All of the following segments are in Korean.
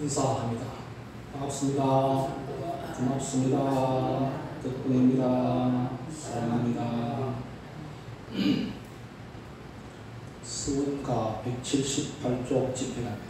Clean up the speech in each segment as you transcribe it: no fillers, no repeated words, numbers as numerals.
인사합니다. 반갑습니다. 고맙습니다. 덕분입니다. 사랑합니다. 스원가 178쪽 집행합니다.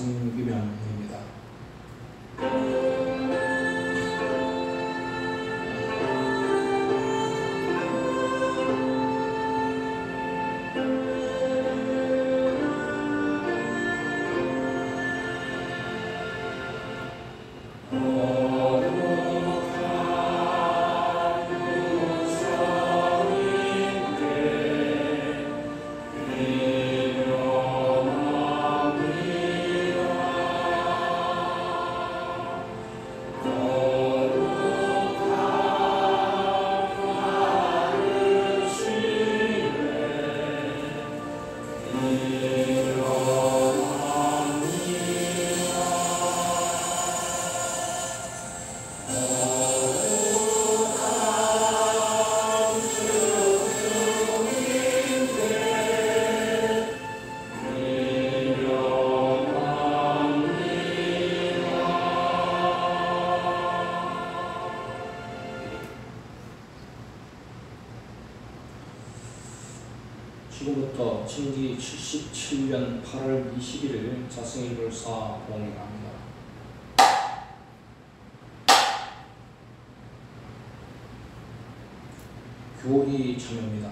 성기명입니다. 지금부터 진기 77년 8월 21일 자생일불사 공인합니다. 교리 참여입니다.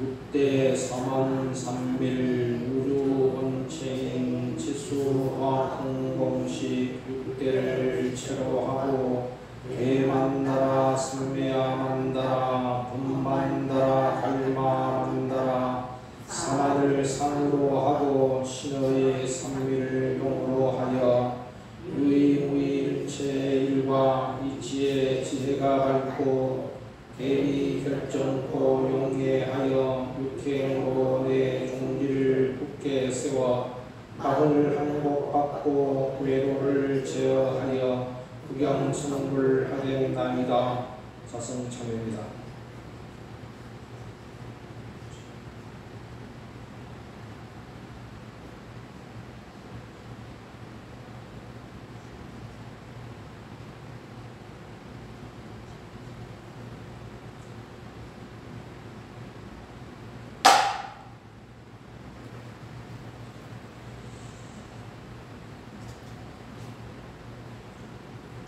6대 3만 3밀 우류원체인 지수화 공공식 6대를 체로하고 개만다라 삼매야 만다라 분만다라 갈마 만다라 산하를 상으로 하고 신의 삼밀을 용으로 하여 유의무의일체 일과 이치의 지혜가 밝고 대리 결정코 용례하여 육행으로 내 종지를 굳게 세워 악을 항복받고 외로를 제어하여 구경선불 하겠나이다. 자성참여입니다.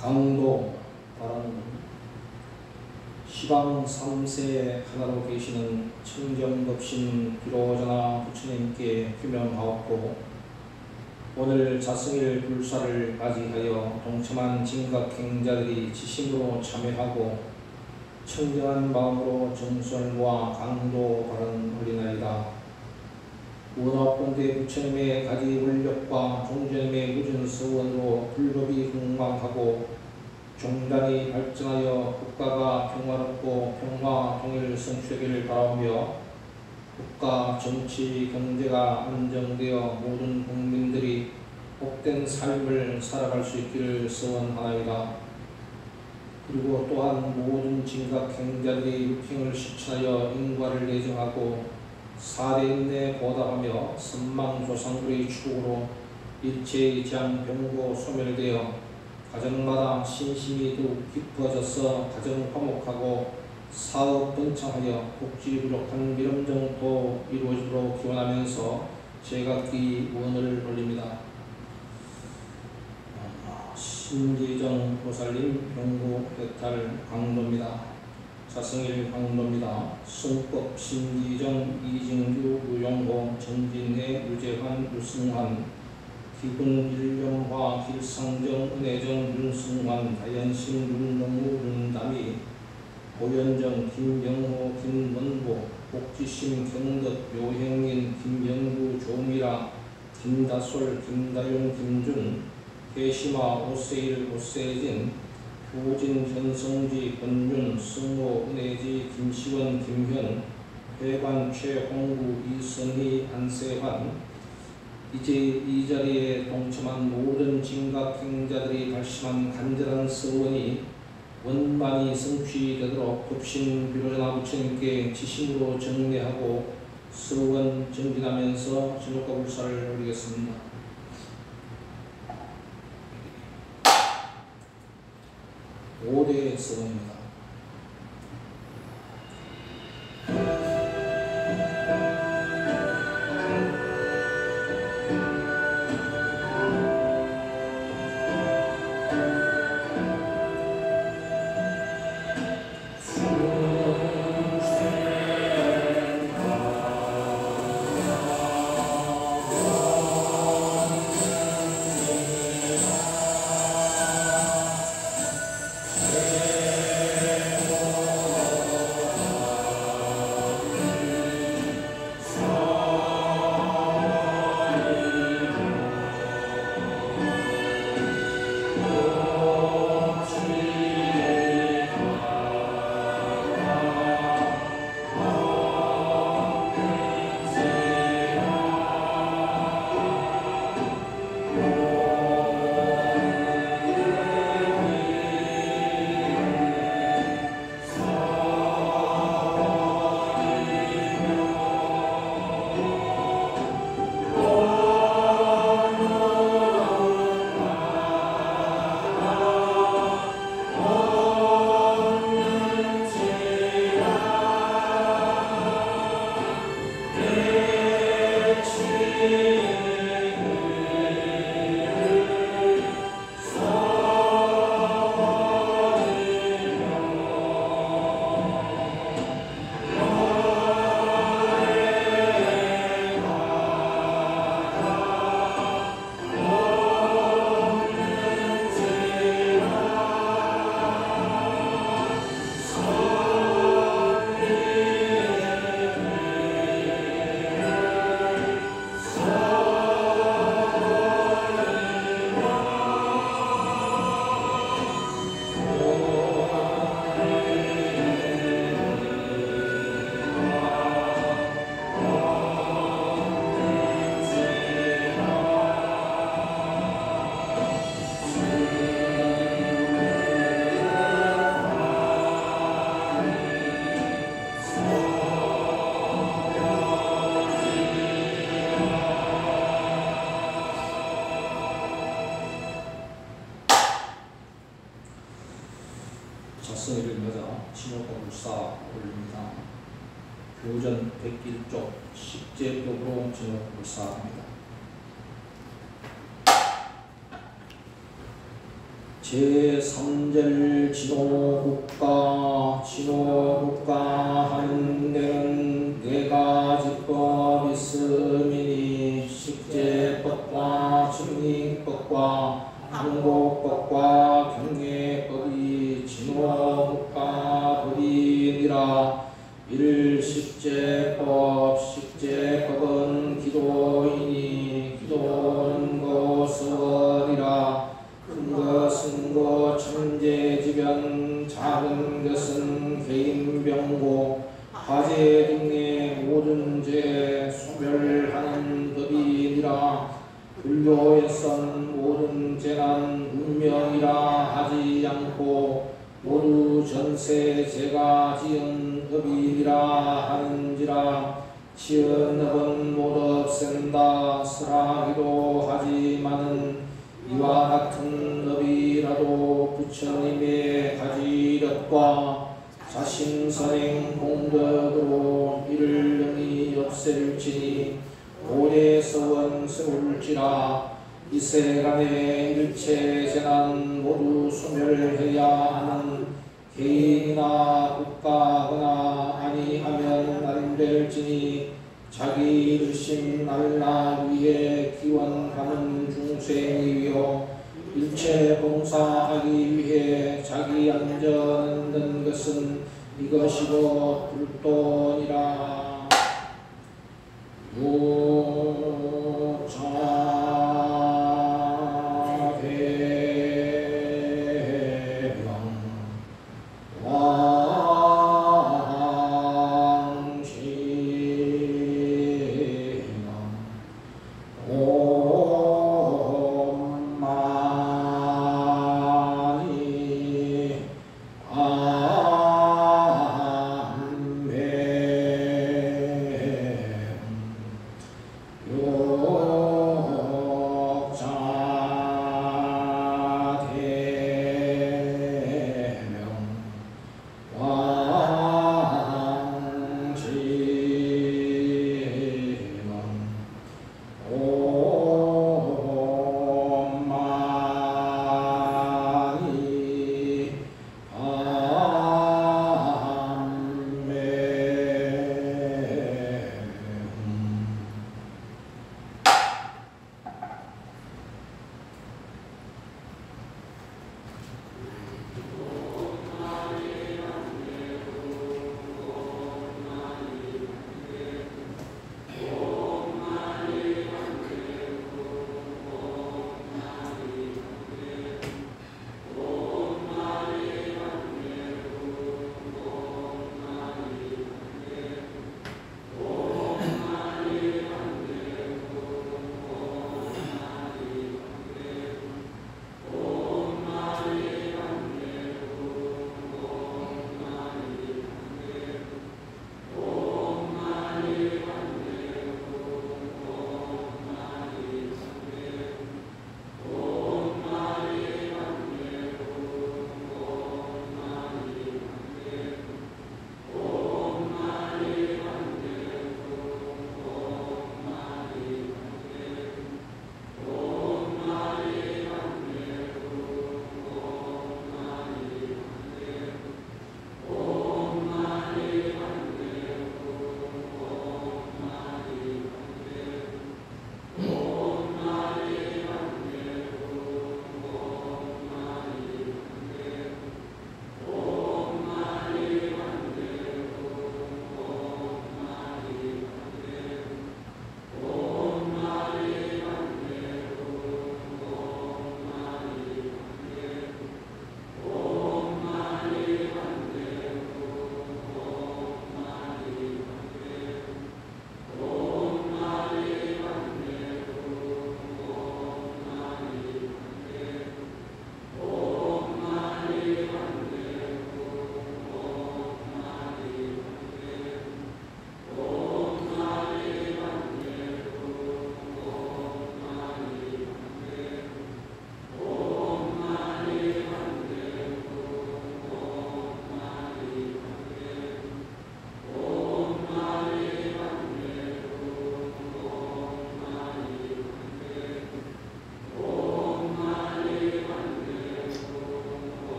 강도 바라는 시방 3세 하나로 계시는 청정법신 비로자나 부처님께 규명하옵고 오늘 자승일 불사를 맞이하여 동참한 진각행자들이 지심으로 참여하고 청정한 마음으로 정설과 강도 바른 올리나이다. 원화본대 부처님의 가지 원력과 종전님의 무전 서원으로 불법이 흥망하고 종단이 발전하여 국가가 평화롭고 평화 통일 성취되기를 바라오며 국가 정치 경제가 안정되어 모든 국민들이 복된 삶을 살아갈 수 있기를 서원하나이다. 그리고 또한 모든 진각행자들이 육행을 실천하여 인과를 내정하고 사대인내 보답하며 선망조상들의 축복으로 일체의 재앙 병고 소멸되어 가정마다 신심이 더욱 깊어져서 가정 화목하고 사업 번창하여 복지 부족한 미럼정도 이루어지도록 기원하면서 제각기 원을 올립니다. 신기정 보살님 병고 해탈 강도입니다. 자승일 강도입니다. 승법 신기정 이진규 우용호 전진회 유재환 유승환 기분 일령화 길상정 은혜정 윤승환 다연신 윤동우 윤담이 고현정 김영호 김원보 복지심 경덕 묘행인 김영구 조미라 김다솔 김다용 김준 해시마 오세일 오세진 효진 현성지 권윤 승호 은혜지 김시원 김현 회관 최홍구 이선희 안세환 이제 이 자리에 동참한 모든 진각행자들이 발심한 간절한 서원이 원만히 성취되도록 급신 비로자나 부처님께 지심으로 정례하고 서원 정진하면서 진옥과 불사를 올리겠습니다. 오대 서원입니다. 자승일을 맞아 진옥과 불사 올립니다. 교전 101쪽 10제법으로 진옥과 불사합니다. 제3절 진호국가 하는 데는 네 가지 법 있으미니 식재법과 증리법과 항복법과 경례법이 진호국가 법이니라. 식재법은 기도이니 기도는 것으리라. 큰 것은 천재지변, 작은 것은 개인병고, 화재 등의 모든 죄 소멸하는 법이니라. 불교에선 모든 재난 운명이라 하지 않고 모두 전세 제가 지은 법이라 하는지라. 지은 법은 못 없앤다 설하기도 하지만은 이와 같은 법이라도 부처님의 가지력과 자신선행 공덕으로 이를 능히 없앨지니 오래서원스러울지라. 이 세간의 일체 재난 모두 소멸해야 하는 개인이나 국가거나 아니하면 안 될지니 자기 일심 날나 위해 기원하는 중생이요 일체 봉사하기 위해 자기 안전 얻는 것은 이것이고 불도니라.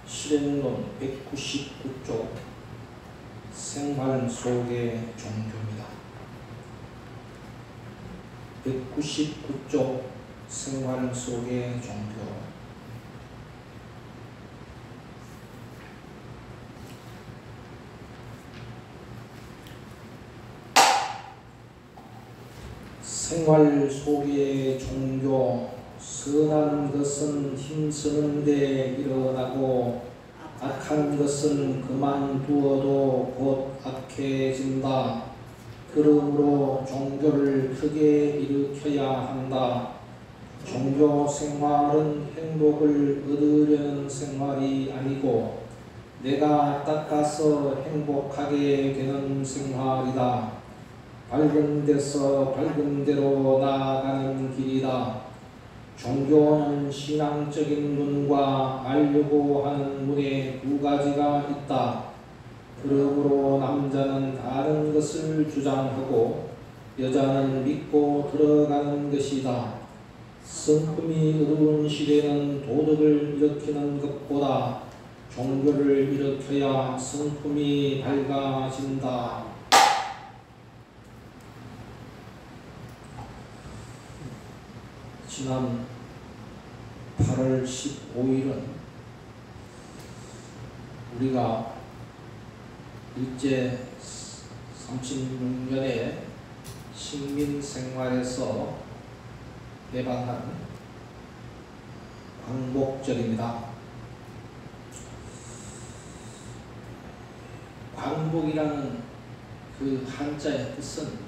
실행론 199쪽 생활 속의 종교입니다. 199쪽 생활 속의 종교. 생활 속의 종교. 선한 것은 힘쓰는 데 일어나고 악한 것은 그만두어도 곧 악해진다. 그러므로 종교를 크게 일으켜야 한다. 종교 생활은 행복을 얻으려는 생활이 아니고 내가 닦아서 행복하게 되는 생활이다. 밝은 데서 밝은 데로 나아가는 길이다. 종교는 신앙적인 문과 알려고 하는 문에 두 가지가 있다. 그러므로 남자는 다른 것을 주장하고 여자는 믿고 들어가는 것이다. 성품이 어두운 시대는 도덕을 일으키는 것보다 종교를 일으켜야 성품이 밝아진다. 지난 8월 15일은 우리가 일제 36년의 식민생활에서 해방한 광복절입니다. 광복이라는 그 한자의 뜻은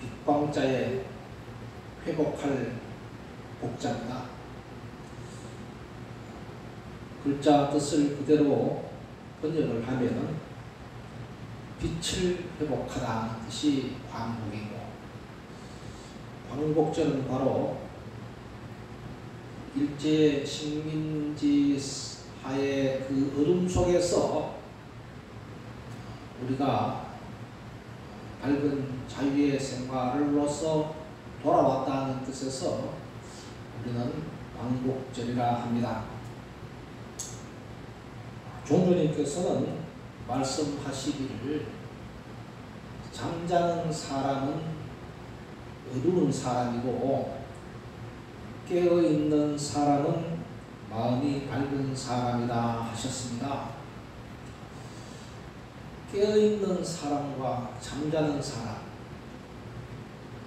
빅방자의 회복할 복자입니다. 글자 뜻을 그대로 번역을 하면 빛을 회복하다는 뜻이 광복이고, 광복절은 바로 일제 식민지 하의 그 어둠 속에서 우리가 밝은 자유의 생활로서 돌아왔다는 뜻에서 우리는 광복절이라 합니다. 종주님께서는 말씀하시기를 잠자는 사람은 어두운 사람이고 깨어있는 사람은 마음이 밝은 사람이다 하셨습니다. 깨어있는 사람과 잠자는 사람,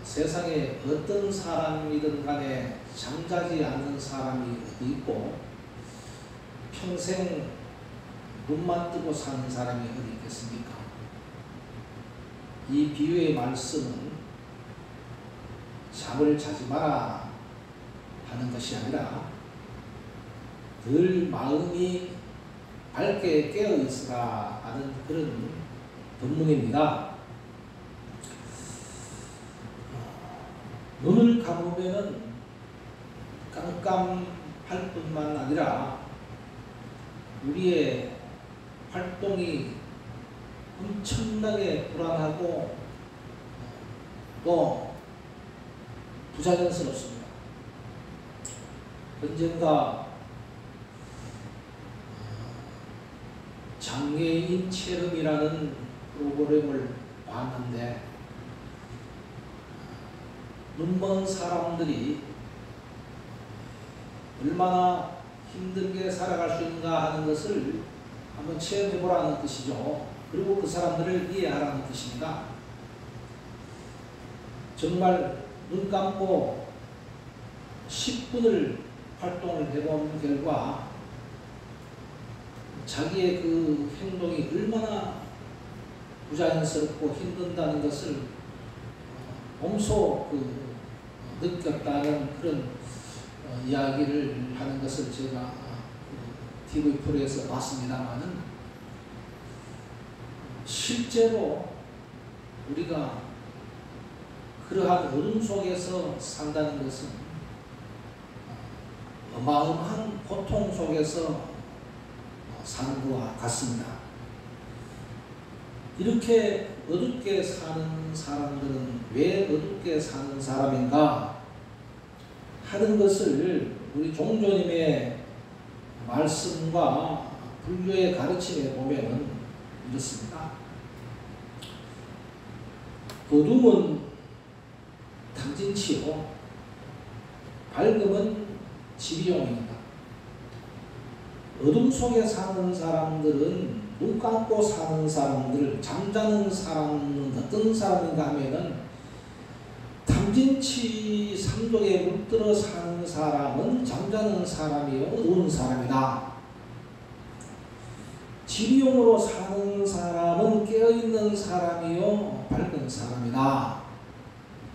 세상에 어떤 사람이든 간에 잠자지 않는 사람이 어디 있고 평생 눈만 뜨고 사는 사람이 어디 있겠습니까? 이 비유의 말씀은 잠을 자지 마라 하는 것이 아니라 늘 마음이 밝게 깨어 있으라 하는 그런 법문입니다. 눈을 감으면은 깜깜할 뿐만 아니라 우리의 활동이 엄청나게 불안하고 또 부자연스럽습니다. 언젠가 장애인 체험이라는 프로그램을 봤는데 눈먼 사람들이 얼마나 힘들게 살아갈 수 있는가 하는 것을 한번 체험해보라는 뜻이죠. 그리고 그 사람들을 이해하라는 뜻입니다. 정말 눈 감고 10분을 활동을 해본 결과 자기의 그 행동이 얼마나 부자연스럽고 힘든다는 것을 몸소 느꼈다는 그런 이야기를 하는 것을 제가 TV 프로에서 봤습니다만은 실제로 우리가 그러한 어둠 속에서 산다는 것은 어마어마한 고통 속에서 사는 것과 같습니다. 이렇게 어둡게 사는 사람들은 왜 어둡게 사는 사람인가 하는 것을 우리 종조님의 말씀과 불교의 가르침에 보면은 이렇습니다. 어둠은 탐진치요, 밝음은 지비용입니다. 어둠 속에 사는 사람들은, 눈 감고 사는 사람들, 잠자는 사람은 어떤 사람인가 하면은 탐진치 삼독에 물들어 사는 사람은 잠자는 사람이요, 어두운 사람이다. 지비용으로 사는 사람은 깨어있는 사람이요, 밝은 사람이다.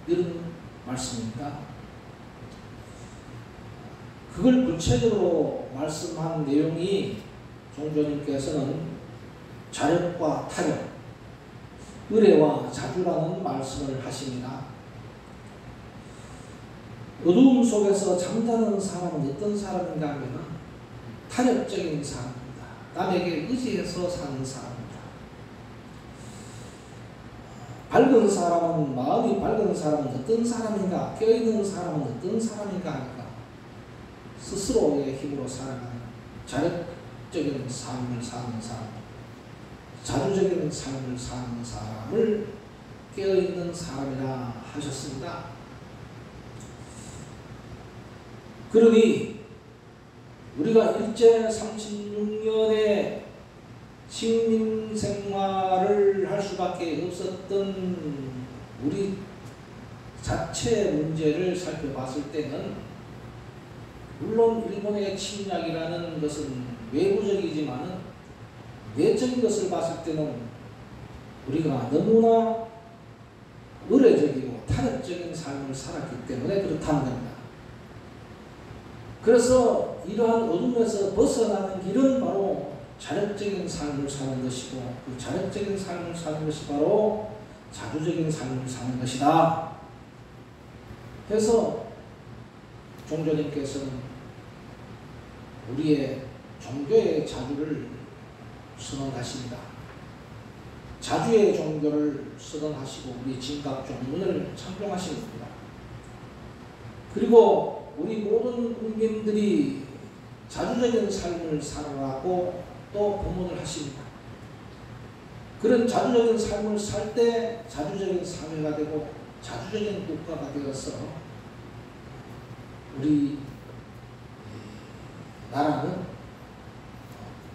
이런 말씀입니다. 그걸 구체적으로 말씀한 내용이 종조님께서는 자력과 타력, 의례와 자주라는 말씀을 하십니다. 어두움 속에서 잠자는 사람은 어떤 사람인가 하면 타력적인 사람입니다. 남에게 의지해서 사는 사람입니다. 밝은 사람은, 마음이 밝은 사람은 어떤 사람인가, 깨어있는 사람은 어떤 사람인가 하니까 스스로의 힘으로 살아가는 자력적인 삶을 사는 사람, 자주적인 삶을 사는 사람을 깨어있는 사람이라 하셨습니다. 그러니 우리가 일제 36년의 식민생활을 할 수밖에 없었던 우리 자체 문제를 살펴봤을 때는, 물론 일본의 침략이라는 것은 외부적이지만 내적인 것을 봤을 때는 우리가 너무나 의례적이고 타협적인 삶을 살았기 때문에 그렇다는 겁니다. 그래서 이러한 어둠에서 벗어나는 길은 바로 자력적인 삶을 사는 것이고, 그 자력적인 삶을 사는 것이 바로 자주적인 삶을 사는 것이다. 그래서 종조님께서는 우리의 종교의 자주를 선언하십니다. 자주의 종교를 선언하시고 우리 진각종문을 창종하십니다. 그리고 우리 모든 국민들이 자주적인 삶을 살아라고 또 법문을 하십니다. 그런 자주적인 삶을 살 때 자주적인 사회가 되고 자주적인 국가가 되어서 우리 나라는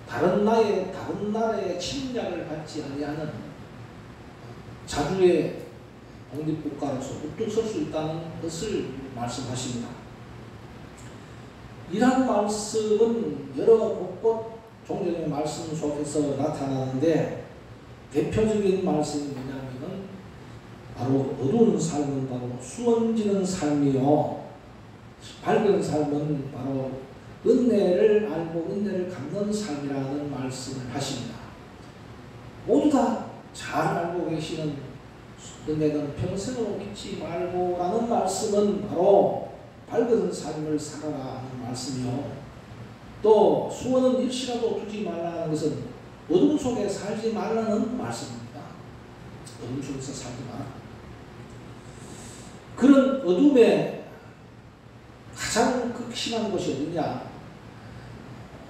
다른 나라의 침략을 받지 아니하는 자주의 독립국가로서 우뚝 설 수 있다는 것을 말씀하십니다. 이러한 말씀은 여러 곳곳 종교의 말씀 속에서 나타나는데, 대표적인 말씀이 뭐냐면은 바로 어두운 삶은 바로 수원지는 삶이요, 밝은 삶은 바로 은혜를 알고 은혜를 갚는 삶이라는 말씀을 하십니다. 모두 다 잘 알고 계시는 은혜는 평생으로 잊지 말고 라는 말씀은 바로 밝은 삶을 살아라 하는 말씀이요, 또 수원은 일시라도 두지 말라는 것은 어둠 속에 살지 말라는 말씀입니다. 어둠 속에서 살지 마라. 그런 어둠에 가장 극심한 것이 어디냐,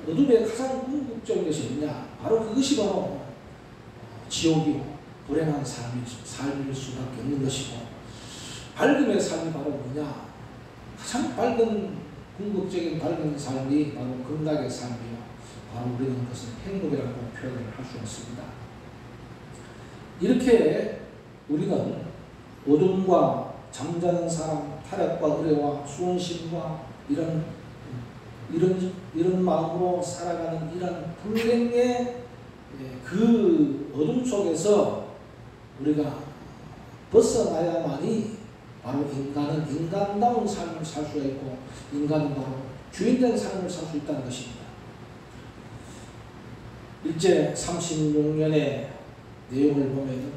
어둠의 가장 궁극적인 것이 어디냐, 바로 그것이 바로 지옥이고 불행한 삶일 수밖에 없는 것이고, 밝음의 삶이 바로 뭐냐, 가장 밝은 궁극적인 밝은 삶이 바로 극락의 삶이요, 바로 우리는 그것을 행복이라고 표현을 할 수 있습니다. 이렇게 우리는 어둠과 잠자는 사람, 타락과 의뢰와 수원심과 이런 마음으로 살아가는 이런 불행의 그 어둠 속에서 우리가 벗어나야만이 바로 인간은 인간다운 삶을 살 수가 있고, 인간은 바로 주인된 삶을 살 수 있다는 것입니다. 일제 36년의 내용을 보면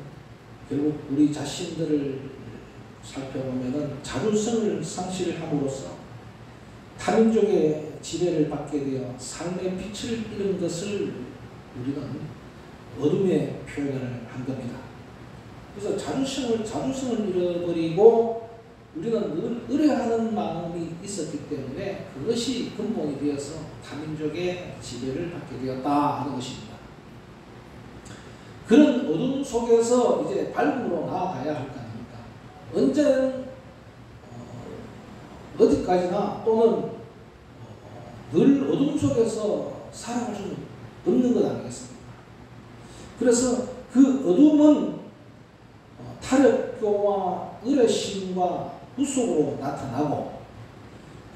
결국 우리 자신들을 살펴보면 자주성을 상실함으로써 타민족의 지배를 받게 되어 삶의 빛을 잃은 것을 우리는 어둠의 표현을 한 겁니다. 그래서 자주성을 잃어버리고 우리는 늘 의뢰하는 마음이 있었기 때문에 그것이 근본이 되어서 타민족의 지배를 받게 되었다 하는 것입니다. 그런 어둠 속에서 이제 밝음으로 나아가야 할 거 아닙니까? 언제는 어디까지나 또는 늘 어둠 속에서 살아갈 수는 없는 것 아니겠습니까? 그래서 그 어둠은 타력교와 의뢰심과 구속으로 나타나고,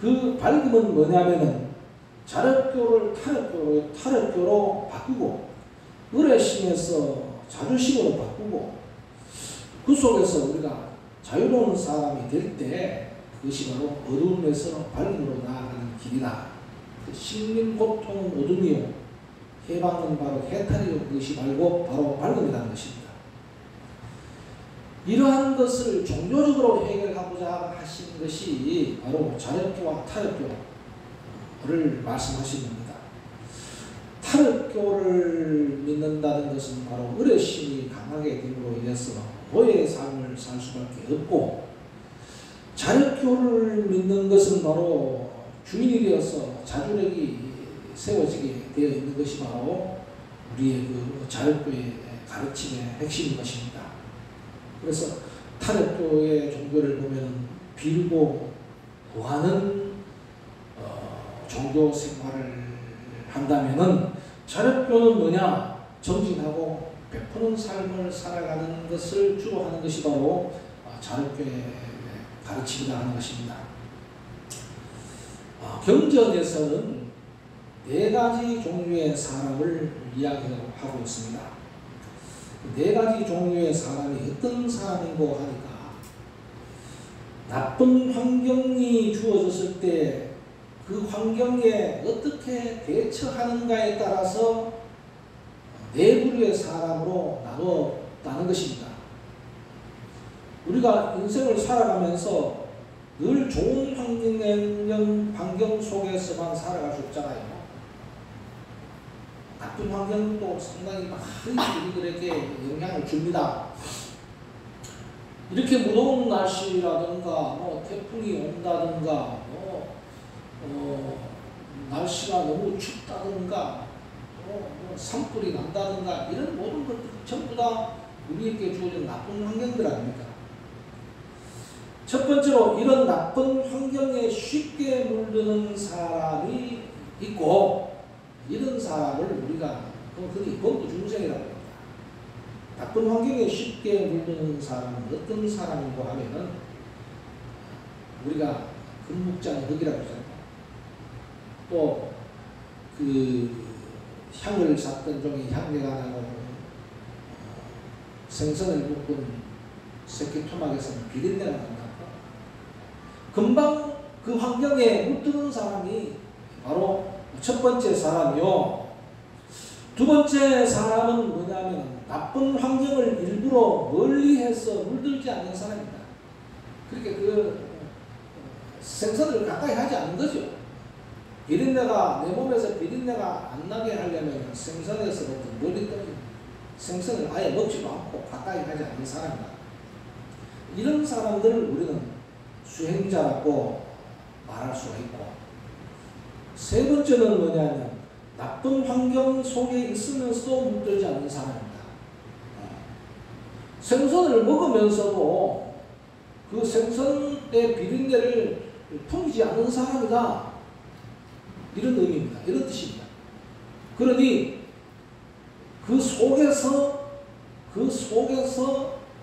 그 밝음은 뭐냐면은 자력교를 타력교로 바꾸고, 의뢰심에서 자주심으로 바꾸고, 구속에서 우리가 자유로운 사람이 될 때 그것이 바로 어둠에서 밝음으로 나아가는 길이다. 식민 고통은 어둠이요 해방은 바로 해탈이요 그것이 말고 바로 밝음이라는 것입니다. 이러한 것을 종교적으로 해결하고자 하신 것이 바로 자력교와 타력교를 말씀하신 겁니다. 타력교를 믿는다는 것은 바로 의뢰심이 강하게 됨으로 인해서 노예의 삶을 살 수밖에 없고, 자력교를 믿는 것은 바로 주인이 되어서 자주력이 세워지게 되어 있는 것이 바로 우리의 그 자력교의 가르침의 핵심인 것입니다. 그래서 타력교의 종교를 보면 빌고 구하는 종교 생활을 한다면은, 자력교는 뭐냐? 정진하고 베푸는 삶을 살아가는 것을 주로 하는 것이 바로 자력교의 가르침이다 하는 것입니다. 경전에서는 4가지 종류의 사람을 이야기하고 있습니다. 4가지 종류의 사람이 어떤 사람인고 하니까, 나쁜 환경이 주어졌을 때 그 환경에 어떻게 대처하는가에 따라서 4부류의 사람으로 나누었다는 것입니다. 우리가 인생을 살아가면서 늘 좋은 환경 속에서만 살아갈 수 없잖아요. 나쁜 환경도 상당히 많이 우리들에게 영향을 줍니다. 이렇게 무더운 날씨라든가 태풍이 온다든가 날씨가 너무 춥다든가 산불이 난다든가 이런 모든 것들이 전부 다 우리에게 주어진 나쁜 환경들 아닙니까? 첫 번째로 이런 나쁜 환경에 쉽게 물드는 사람이 있고, 이런 사람을 우리가 흔히 범부 중생이라고 합니다. 나쁜 환경에 쉽게 물드는 사람은 어떤 사람인고 하면은 우리가 금묵장의 흙이라고 하잖아요. 또 그 향을 샀던 종이 향내가 나고 생선을 볶은 새끼 토막에서는 비린내가 난다. 금방 그 환경에 물드는 사람이 바로 첫 번째 사람이요. 두 번째 사람은 뭐냐면 나쁜 환경을 일부러 멀리해서 물들지 않는 사람입니다. 그렇게 그 생선을 가까이 하지 않는 거죠. 비린내가, 내 몸에서 비린내가 안 나게 하려면 생선에서부터 멀리 떨어집니다. 생선을 아예 먹지도 않고 가까이 하지 않는 사람이다. 이런 사람들을 우리는 수행자라고 말할 수가 있고, 세 번째는 뭐냐면 나쁜 환경 속에 있으면서도 물들지 않는 사람입니다. 생선을 먹으면서도 그 생선의 비린내를 풍기지 않는 사람이다. 이런 의미입니다. 이런 뜻입니다. 그러니 그 속에서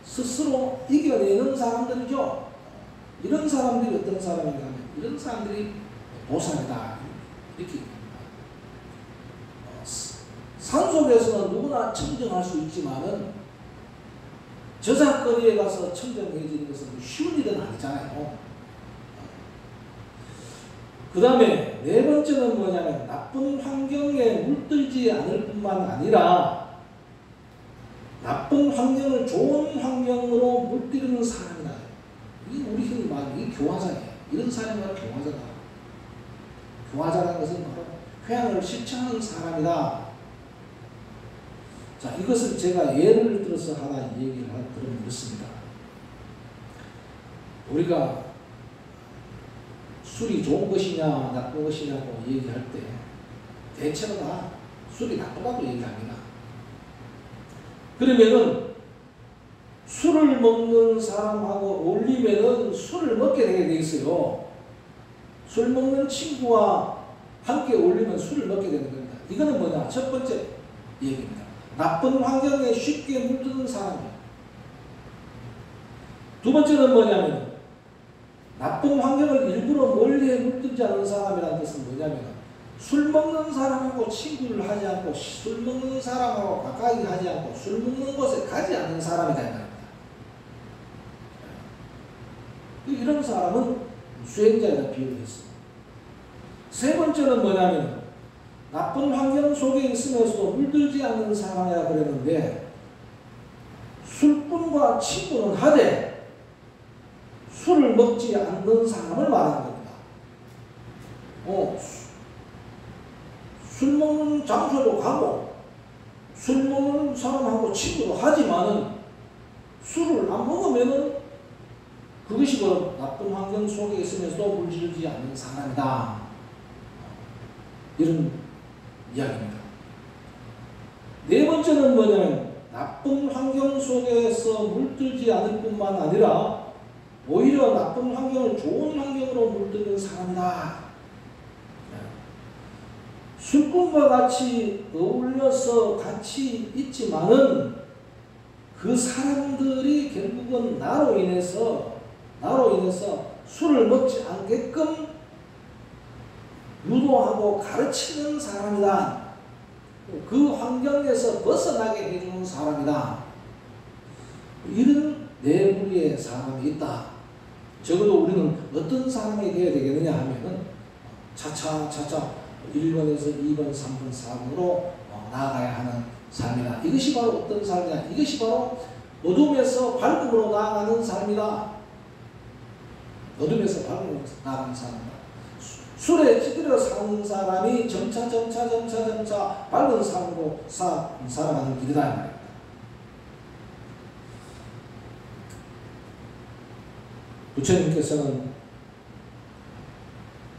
스스로 이겨내는 사람들이죠. 이런 사람들이 어떤 사람인가 하면 이런 사람들이 보살이다. 이렇게 얘기합니다. 산속에서는 누구나 청정할 수 있지만은 저작거리에 가서 청정해지는 것은 쉬운 일은 아니잖아요. 그 다음에 네 번째는 뭐냐면 나쁜 환경에 물들지 않을 뿐만 아니라 나쁜 환경을 좋은 환경으로 물들이는 사람이다. 이게 우리 흔히 말하는 이 교화자예요. 이런 사람이 바로 교화자다. 교화자라는 것은 바로 회양을 실천하는 사람이다. 자, 이것을 제가 예를 들어서 하나 얘기를 들으면 이렇습니다. 우리가 술이 좋은 것이냐 나쁜 것이냐고 얘기할 때 대체로 다 술이 나쁘다고 얘기합니다. 그러면은 술을 먹는 사람하고 어울리면은 술을 먹게 되게 돼 있어요. 술 먹는 친구와 함께 어울리면 술을 먹게 되는 겁니다. 이거는 뭐냐? 첫 번째 얘기입니다. 나쁜 환경에 쉽게 물드는 사람이에요. 두 번째는 뭐냐면 나쁜 환경을 일부러 멀리에 물들지 않는 사람이라는 뜻은 뭐냐면 술 먹는 사람하고 친구를 하지 않고 술 먹는 사람하고 가까이 하지 않고 술 먹는 곳에 가지 않는 사람이다 이 말입니다. 이런 사람은 수행자에다 비유를 했습니다. 세 번째는 뭐냐면 나쁜 환경 속에 있으면서도 물들지 않는 사람이라 그랬는데 술꾼과 친구는 하되 술을 먹지 않는 사람을 말하는 겁니다. 술 먹는 장소로 가고 술 먹는 사람하고 친구도 하지만은 술을 안 먹으면은 그것이 바로 나쁜 환경 속에 있으면서도 물들지 않는 사람이다. 이런 이야기입니다. 네 번째는 뭐냐면 나쁜 환경 속에서 물들지 않을 뿐만 아니라 오히려 나쁜 환경을 좋은 환경으로 물드는 사람이다. 술꾼과 같이 어울려서 같이 있지만은 그 사람들이 결국은 나로 인해서 술을 먹지 않게끔 유도하고 가르치는 사람이다. 그 환경에서 벗어나게 해주는 사람이다. 이런 네 부류의 사람이 있다. 적어도 우리는 어떤 사람이 되어야 되겠느냐 하면은 차차 1번에서 2번, 3번, 4번으로 나아가야 하는 삶이다. 이것이 바로 어떤 삶이냐? 이것이 바로 어둠에서 밝음으로 나아가는 삶이다. 어둠에서 밝음으로 나아가는 삶이다. 술에 찌들어 사는 사람이 점차 밝은 삶으로 살아가는 길이다 이 말입니다. 부처님께서는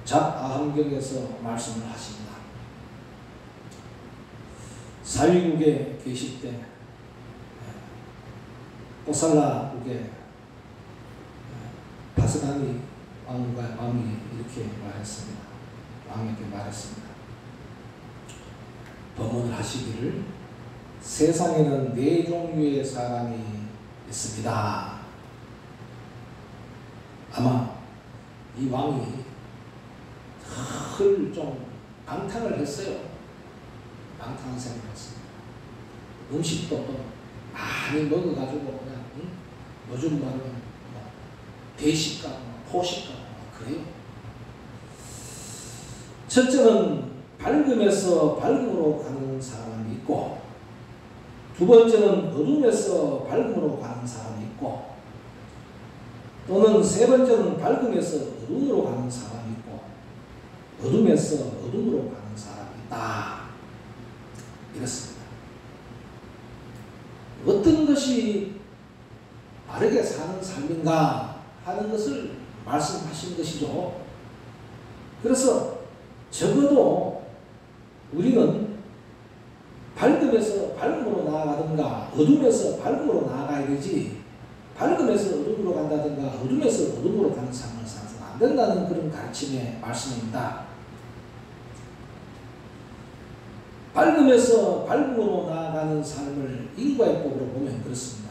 잡아함경에서 말씀을 하십니다. 사위국에 계실 때 꼬살라국에 바스가니 왕이 이렇게 말했습니다. 왕에게 말했습니다. 법문을 하시기를 세상에는 네 종류의 사람이 있습니다. 아마 이 왕이 좀 방탕을 했어요. 방탕한 생각을 했습니다. 음식도 또 많이 먹어가지고 그냥 요즘 말은 대식가, 포식가 그래요. 첫째는 밝음에서 밝음으로 가는 사람이 있고, 두 번째는 어둠에서 밝음으로 가는 사람이 있고, 또는 세 번째는 밝음에서 어둠으로 가는 사람이 있고, 어둠에서 어둠으로 가는 사람이 있다. 이렇습니다. 어떤 것이 바르게 사는 삶인가 하는 것을 말씀하신 것이죠. 그래서 적어도 우리는 밝음에서 밝음으로 나아가든가 어둠에서 밝음으로 나아가야 되지, 밝음에서 어둠으로 간다든가 어둠에서 어둠으로 가는 삶을 살아서는 안 된다는 그런 가르침의 말씀입니다. 밝음에서 밝음으로 나아가는 삶을 인과의 법으로 보면 그렇습니다.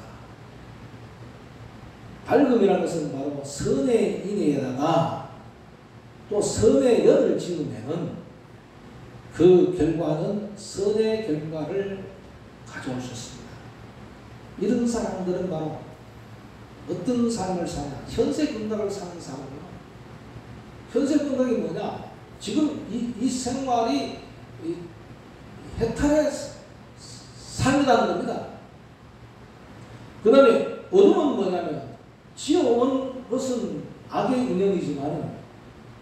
밝음이라는 것은 바로 선의 인에다가 또 선의 열을 지으면은 그 결과는 선의 결과를 가져올 수 있습니다. 이런 사람들은 바로 어떤 삶을 사냐? 현세 건강을 사는 사람이에요. 현세 건강이 뭐냐? 지금 이 생활이 해탈의 삶이라는 겁니다. 그 다음에 어둠은 뭐냐면 지어온 것은 악의 인연이지만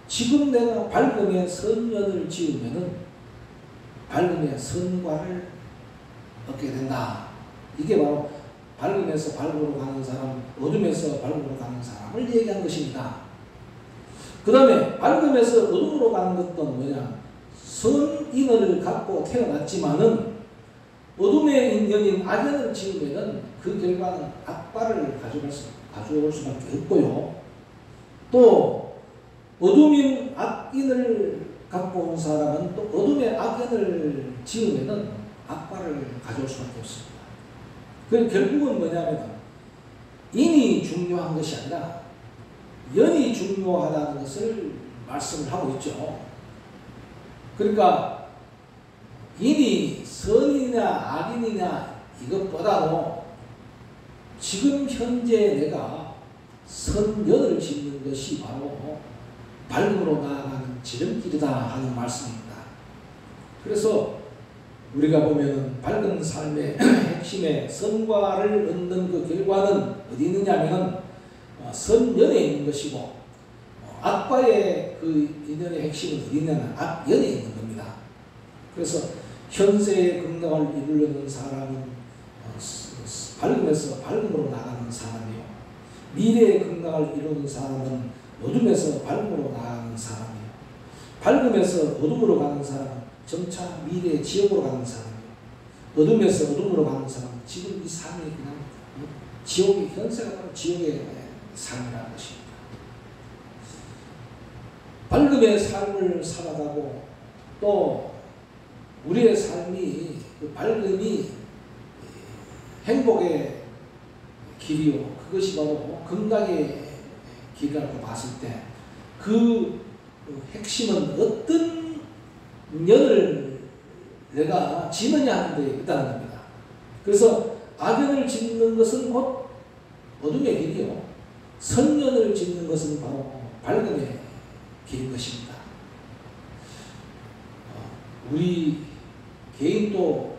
지금 내가 밝음의 선연을 지으면은 밝음의 선과를 얻게 된다. 이게 바로 밝음에서 밝음으로 가는 사람, 어둠에서 밝음으로 가는 사람을 얘기한 것입니다. 그 다음에 밝음에서 어둠으로 가는 것도 뭐냐? 선인을 갖고 태어났지만은 어둠의 인연인 악연을 지으면은 그 결과는 악발을 가져올 수밖에 없고요. 또 어둠인 악인을 갖고 온 사람은 또 어둠의 악연을 지으면은 악발을 가져올 수밖에 없습니다. 그 결국은 뭐냐면 인이 중요한 것이 아니라 연이 중요하다는 것을 말씀을 하고 있죠. 그러니까 인이 선이냐 악인이냐 이것보다도 지금 현재 내가 선연을 짓는 것이 바로 밝음으로 나아가는 지름길이다 하는 말씀입니다. 그래서 우리가 보면은 밝은 삶의 핵심에 선과를 얻는 그 결과는 어디 있느냐면은 선연에 있는 것이고 악과의 그 인연의 핵심은 어디 있냐면 악연에 있는 겁니다. 그래서 현세의 건강을 이루려는 사람은 밝음에서 밝음으로 나가는 사람이요. 미래의 건강을 이루는 사람은 어둠에서 밝음으로 나가는 사람이요. 밝음에서 어둠으로 가는 사람은 점차 미래의 지옥으로 가는 사람이요. 어둠에서 어둠으로 가는 사람은 지금 이 삶이 그냥 지옥의 현세가 바로 지옥의 삶이라는 것입니다. 밝음의 삶을 살아가고 또 우리의 삶이 그 밝음이 행복의 길이요. 그것이 바로 건강의 길이라고 봤을 때 그 핵심은 어떤 년을 내가 지느냐 하는 데 있다는 겁니다. 그래서 악연을 짓는 것은 곧 어둠의 길이요. 선년을 짓는 것은 바로 밝음의 길인 것입니다. 우리 개인도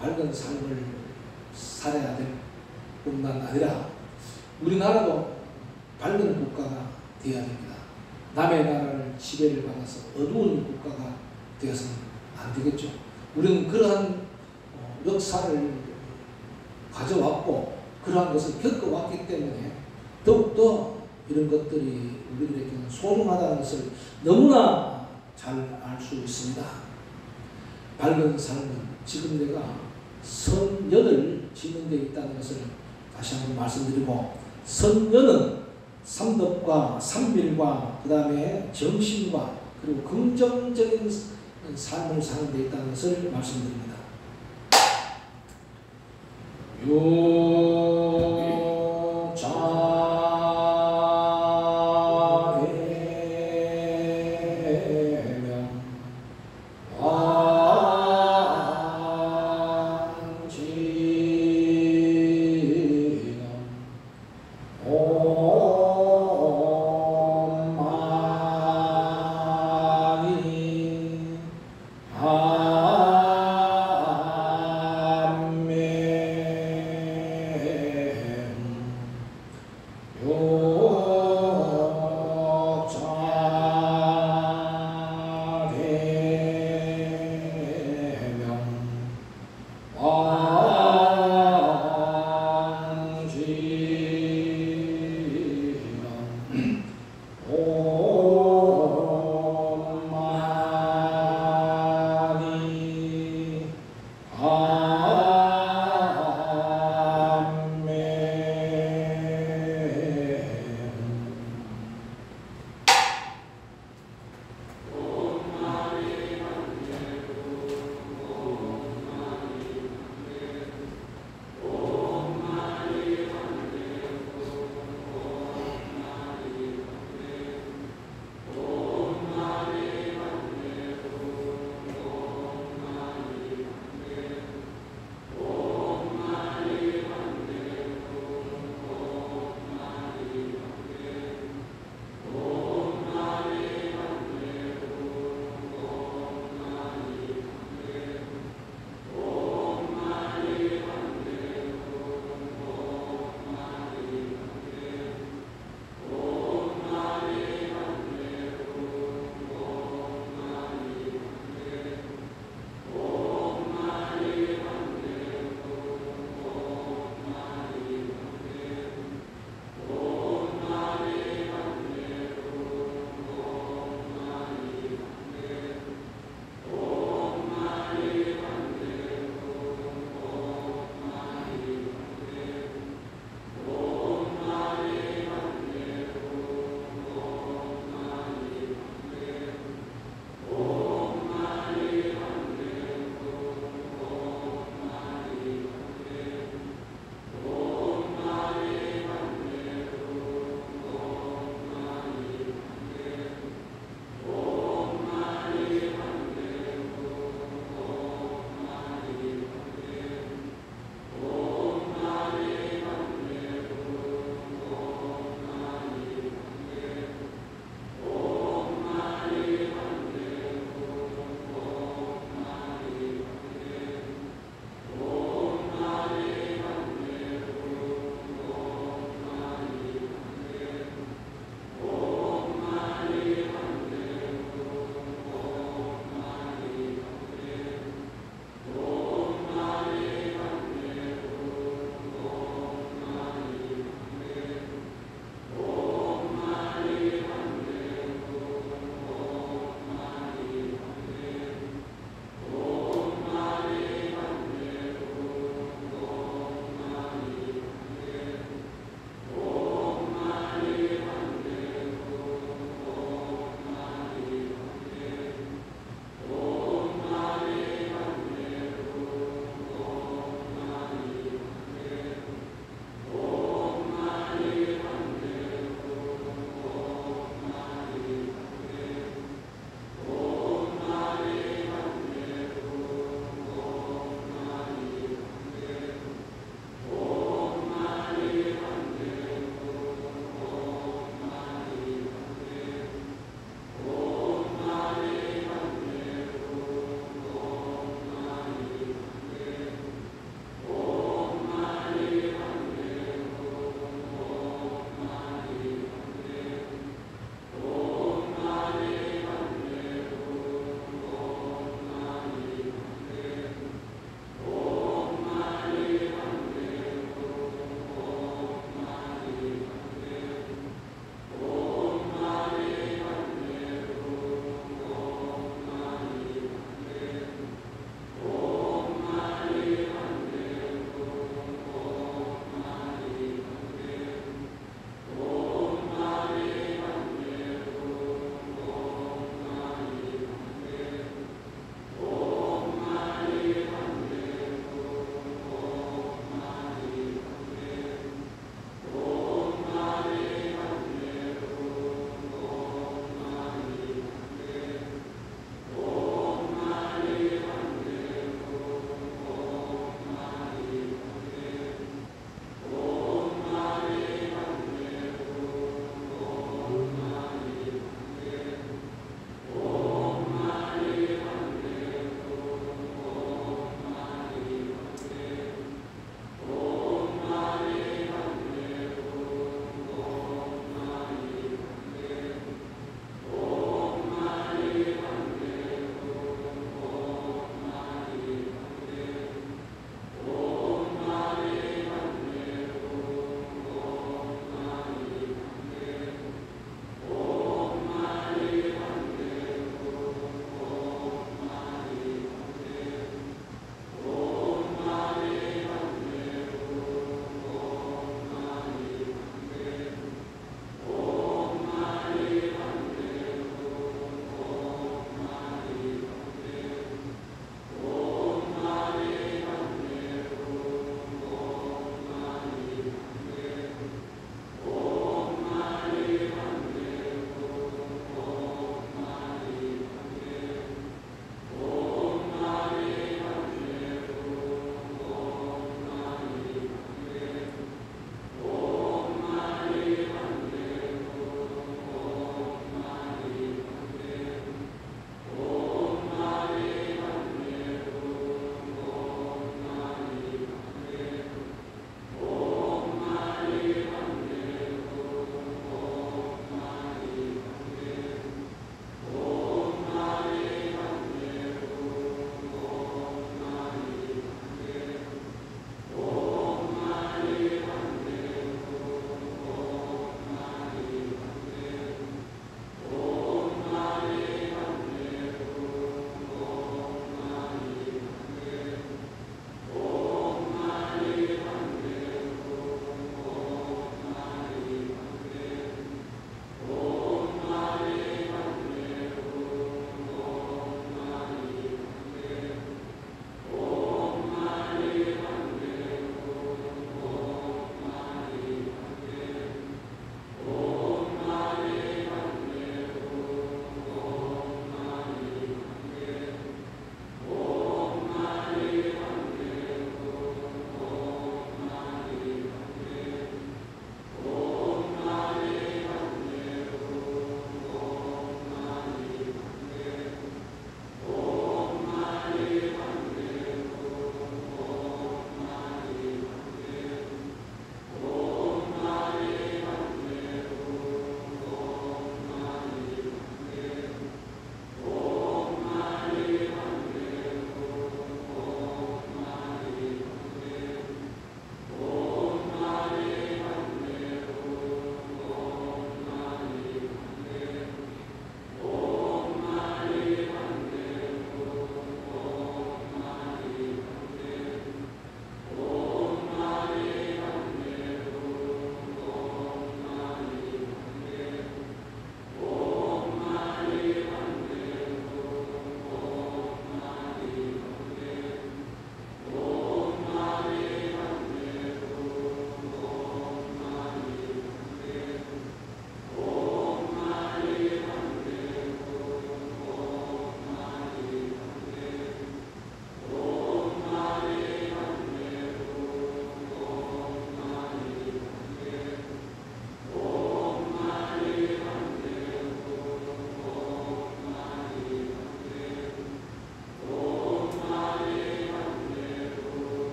밝은 삶을 살아야 될 뿐만 아니라 우리나라도 밝은 국가가 되어야 됩니다. 남의 나라를 지배를 받아서 어두운 국가가 되어서는 안 되겠죠. 우리는 그러한 역사를 가져왔고 그러한 것을 겪어왔기 때문에 더욱더 이런 것들이 우리들에게는 소중하다는 것을 너무나 잘 알 수 있습니다. 밝은 삶은 지금 내가 선연을 짓는 데 있다는 것을 다시 한번 말씀드리고, 선연은 삼덕과 삼밀과 그 다음에 정신과 그리고 긍정적인 삶을 사는 데 있다는 것을 말씀드립니다.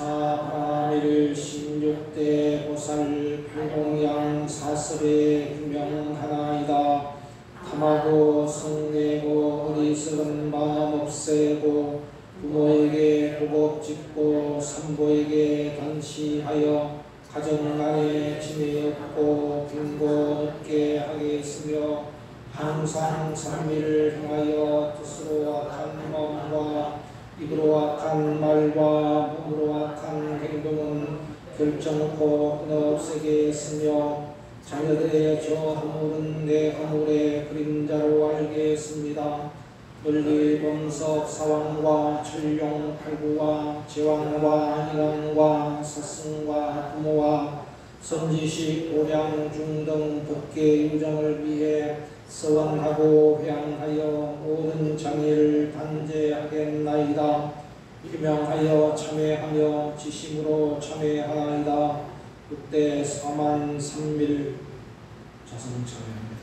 오울사파일 16대 보살 불공양 사설의 규명하나이다. 탐하고 성내고 어리석은 마음 없애고 부모에게 보복짓고 산보에게 단시하여 가정 안에 짐이 없고 빈고 없게 하겠으며 항상 삼위를 향하여 뜻으로 악한 마음과 입으로 악한 말과 몸으로 악한 행동은 결정코 끊어없애게 했으며 자녀들의 저 허물은 내 허물의 그림자로 알겠습니다. 널리 범석 사왕과 철룡 팔구와 제왕과 인왕과 사승과 부모와 선지식 오량 중등 법계 유정을 위해 서원하고 회양하여 모든 장애를 단죄하겠나이다. 유명하여 참회하며 지심으로 참회하나이다. 그때 4만 3밀 자성 참회합니다.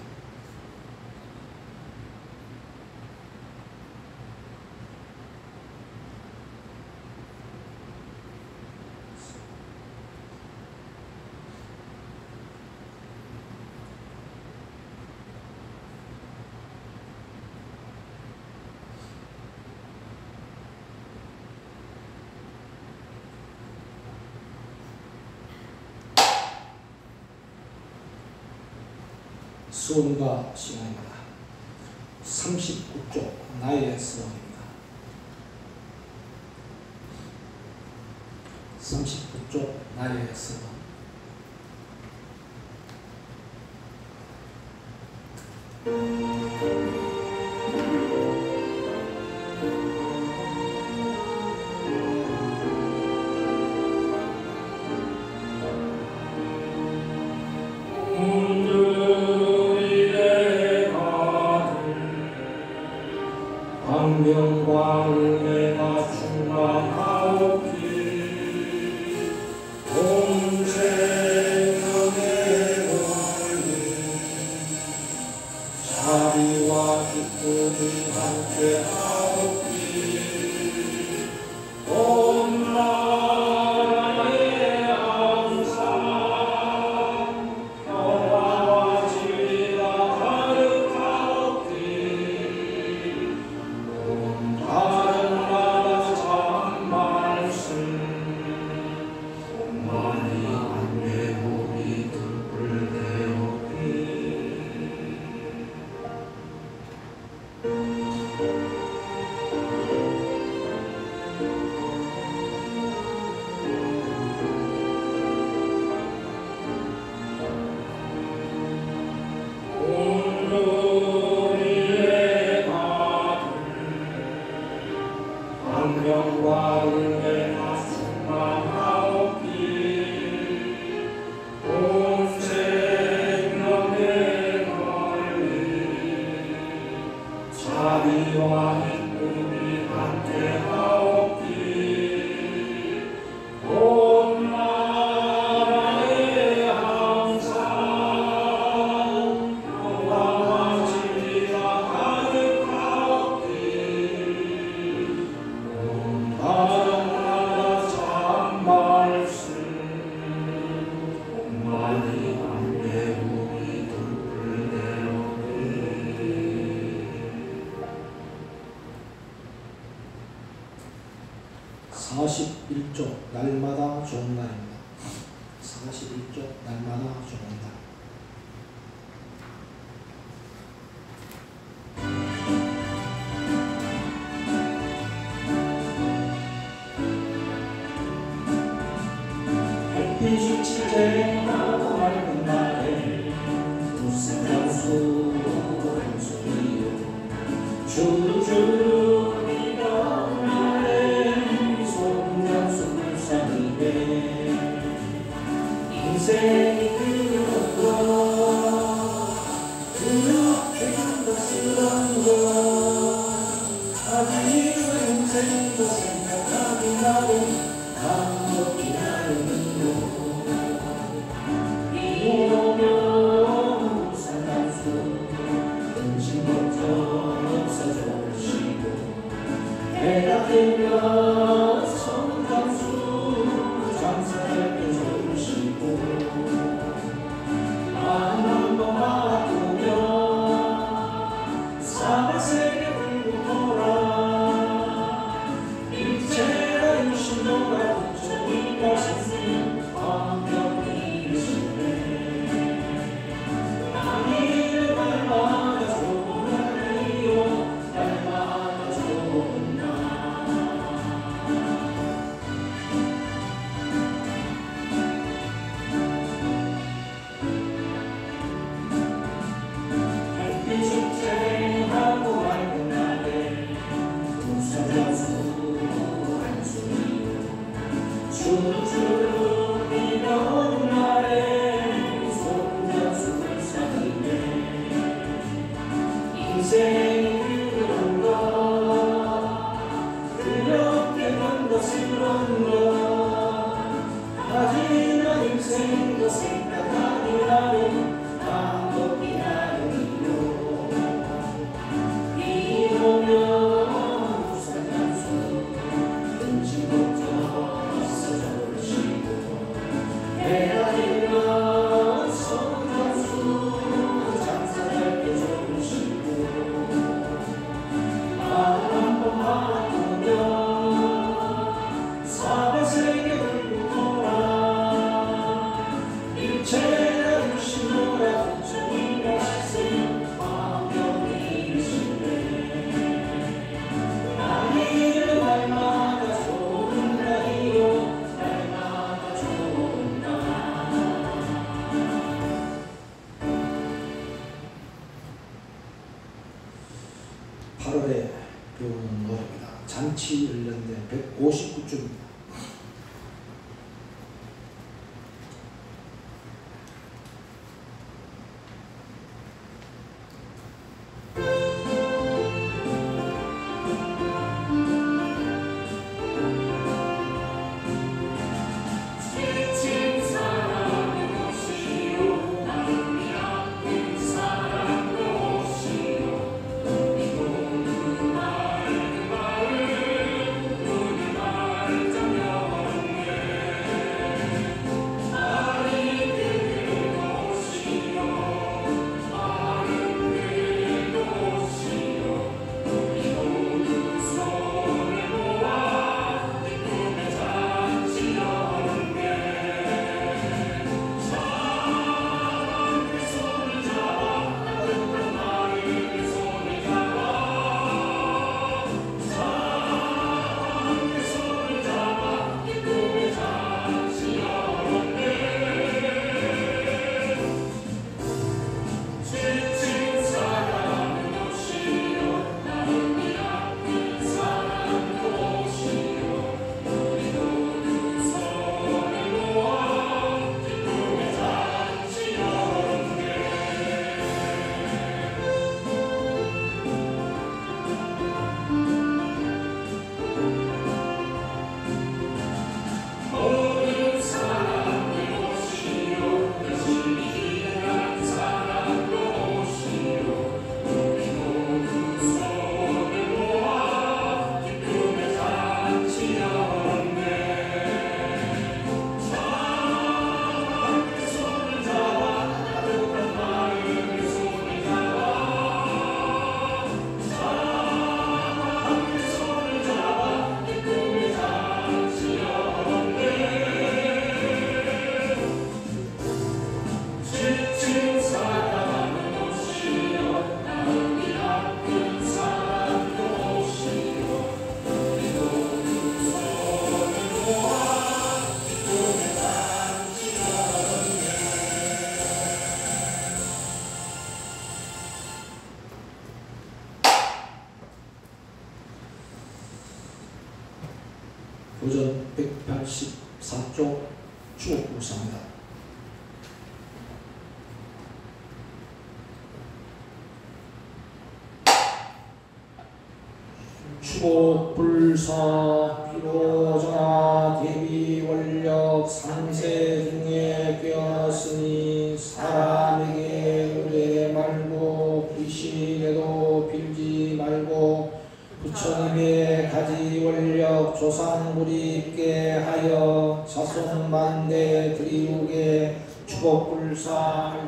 수원과 시간입니다. 39쪽 나의 수원입니다. 39쪽 나의 수원. 광명과 은혜가 충만하옵기. 공세 날마다 좋은 날입니다. 41쪽 날마다 좋은 날. 햇빛이 지쟁하고 맑은 날에 무슨 향수 한숨이요 주르주르 비가 날에 손장수 불쌍이네 인생이 그렇고 그렇게 감격스러운 것 아직 인생도 생각하기 나름 감격이 나름이요 비 오면 산란수 근심 걱정 없어져 오시고 해가 뜨면 성장수 장사할 좋으시고 마음 한번 바꾸면 사바세계 불고 돌아 일체가 유신도라 부처님과 스승 완벽이시네 나이를 날마다 좋은 날이요 날마다 좋은 날 축제하고 맑은 날에 우산장수 한숨이요 주르주르 비가 오는 날에 손장수 불쌍이네 인생이 그런가 그렇게 감격스러운 것 하지만 인생도 생각하기 나름 감격이 나름이요 비 오면 우산장수 근심 걱정 없어져 오시고 해가 되면 성장수 장사할 때 좋으시고 마음 한번 바꾸면 사바세계 불고 돌아 일체가 유신도라 부처님과 스승 완벽이시네 나이는 날마다 좋은 날이요 날마다 좋은 날 8월에 배우는 노래입니다. 잔치 연령대 159쪽입니다. 눈이 맑은 마을 4조 추곡불사입니다. 추곡불사 비로자나 대비원력 상세 중에 꿰었으니 사람에게 의뢰 말고 귀신에도 빌지 말고 부처님의 가지원력 조상물이 있게 하여 자손만대 드리우게 추곡불사할지니라.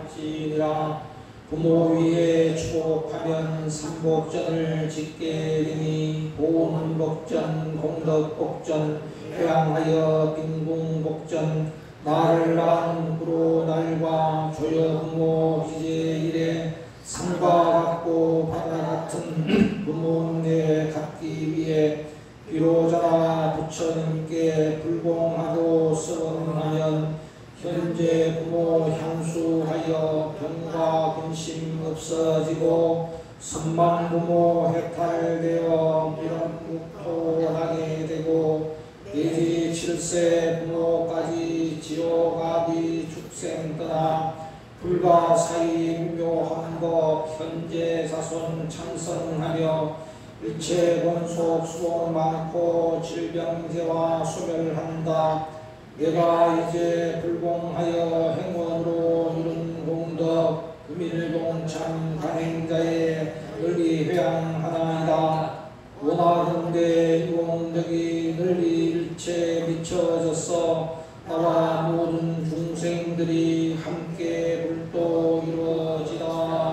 부모 위에 추곡하면 삼복전을 짓게 되니 보훈복전, 공덕복전, 회양하여 빈궁복전, 나를 낳은 부로 날과 조여부모 기재일에 산과 같고 바다 같은 부모님에 갖기 위해 비로자나 부처님께 불공하고 서원하면 현재 부모 향수하여 병과 근심 없어지고 선망 부모 해탈되어 미련묵토하게 되고 내지 7세 부모까지 지옥아비 축생 떠나 불가사의 무묘한 법 현재 자손 창성하며 일체 권속 수고 많고 질병제와 소멸한다. 내가 이제 불공하여 행원으로 이룬 공덕 금일동참 간행자의 널리 회양하나이다. 원하건대 이 공덕이 널리 일체 미쳐져서 나와 모든 중생들이 함께 불도 이루어지다.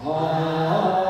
아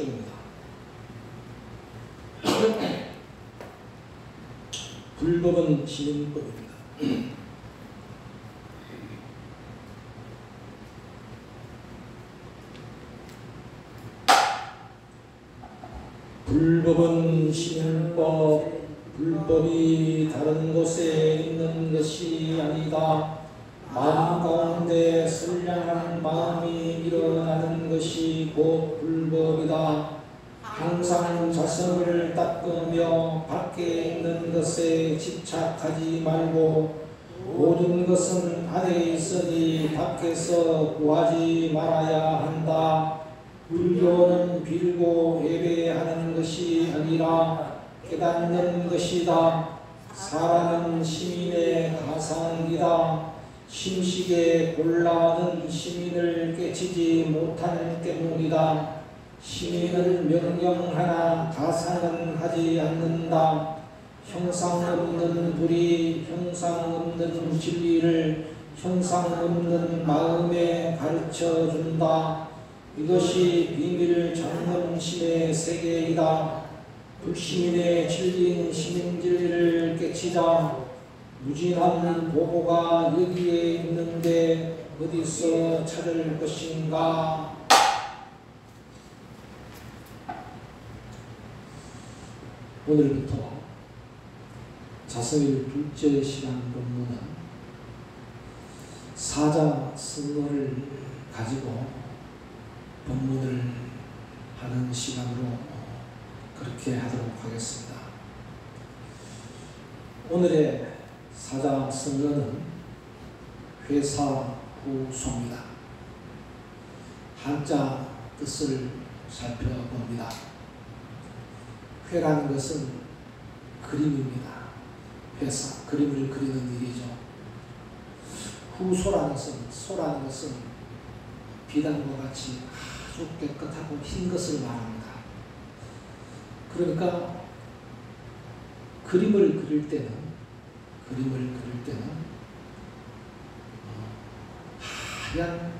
쪽입니다. 불법은 시민법입니다. 불법은 시민법, 불법이 다른 곳에 있는 것이 아니다. 마음 가운데 선량한 마음이 일어나는 것이 곧 불법이다. 항상 자성을 닦으며 밖에 있는 것에 집착하지 말고 모든 것은 안에 있으니 밖에서 구하지 말아야 한다. 불교는 빌고 예배하는 것이 아니라 깨닫는 것이다. 사람은 시민의 가상이다. 심식에 골라든 시민을 깨치지 못하는 때문이다. 시민은 명령하나 가상은 하지 않는다. 형상 없는 불이 형상 없는 진리를 형상 없는 마음에 가르쳐준다. 이것이 비밀 장엄심의 세계이다. 불시민의 진리인 시민진리를 깨치자. 무진한 보고가 여기에 있는데 어디서 찾을 것인가. 오늘부터 자성일 둘째 시간 본문은 사자성어를 가지고 본문을 하는 시간으로 그렇게 하도록 하겠습니다. 오늘의 사자성어는 회사후소입니다. 한자 뜻을 살펴봅니다. 회라는 것은 그림입니다. 회사, 그림을 그리는 일이죠. 후소라는 것은 비단과 같이 아주 깨끗하고 흰 것을 말합니다. 그러니까 그림을 그릴 때는 하얀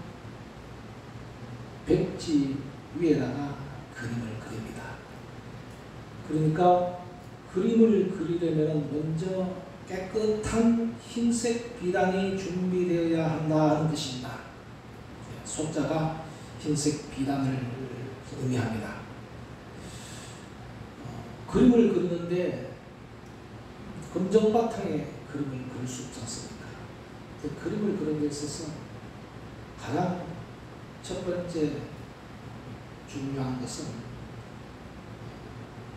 백지 위에다가 그림을 그립니다. 그러니까 그림을 그리려면 먼저 깨끗한 흰색 비단이 준비되어야 한다는 뜻입니다. 소자가 흰색 비단을 의미합니다. 그림을 그리는데 검정 바탕에 그림을 그릴 수 없지 않습니까? 그림을 그리는 데 있어서 가장 첫 번째 중요한 것은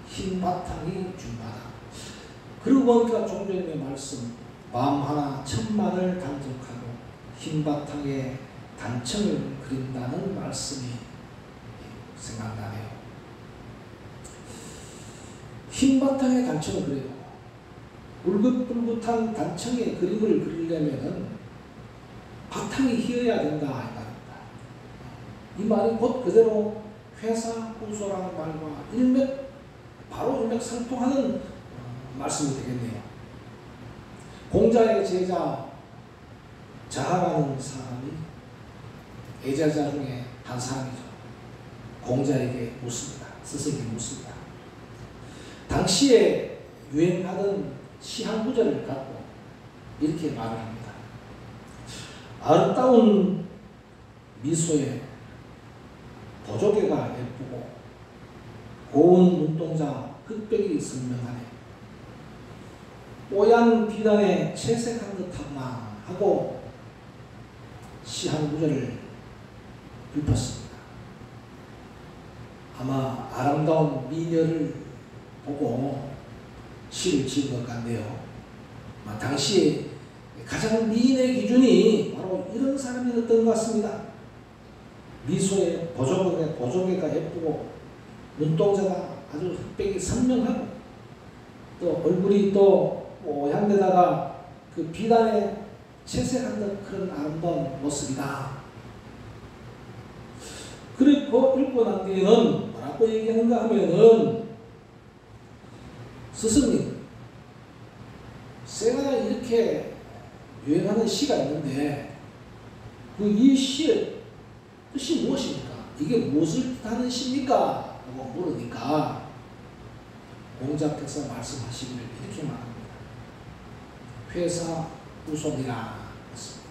흰 바탕이 중요하다. 그러고 보니까 종교님의 말씀 마음 하나 천만을 단적하고 흰 바탕에 단청을 그린다는 말씀이 생각나네요. 흰 바탕에 단청을 그려요. 울긋불긋한 단청에 그림을 그리려면 바탕이 휘어야 된다 이 말입니다. 이 말이 곧 그대로 회사후소라는 말과 바로 일맥상통하는 말씀이 되겠네요. 공자의 제자 자하라는 사람이 애제자 중에 한 사람이죠. 공자에게 묻습니다. 스승에게 묻습니다. 당시에 유행하던 시한구절을 갖고 이렇게 말을 합니다. 아름다운 미소에 보조개가 예쁘고 고운 눈동자 흑백이 선명하네. 뽀얀 비단에 채색한 듯하구나 하고 시한구절을 읊었습니다. 아마 아름다운 미녀를 보고 시를 지은 것 같네요. 당시에 가장 미인의 기준이 바로 이런 사람이었던 것 같습니다. 미소에 보조개가 예쁘고 눈동자가 아주 흑백이 선명하고 또 얼굴이 또 뽀얀데다가 그 비단에 채색한 듯 그런 아름다운 모습이다. 그리고 읽고 난 뒤에는 뭐라고 얘기하는가 하면은 스승님, 세가 이렇게 유행하는 시가 있는데 이 시의 뜻이 무엇입니까? 이게 무엇을 뜻하는 시입니까? 하고 물으니까 공자께서 말씀하시기를 이렇게 말합니다. 회사 후손이라 했습니다.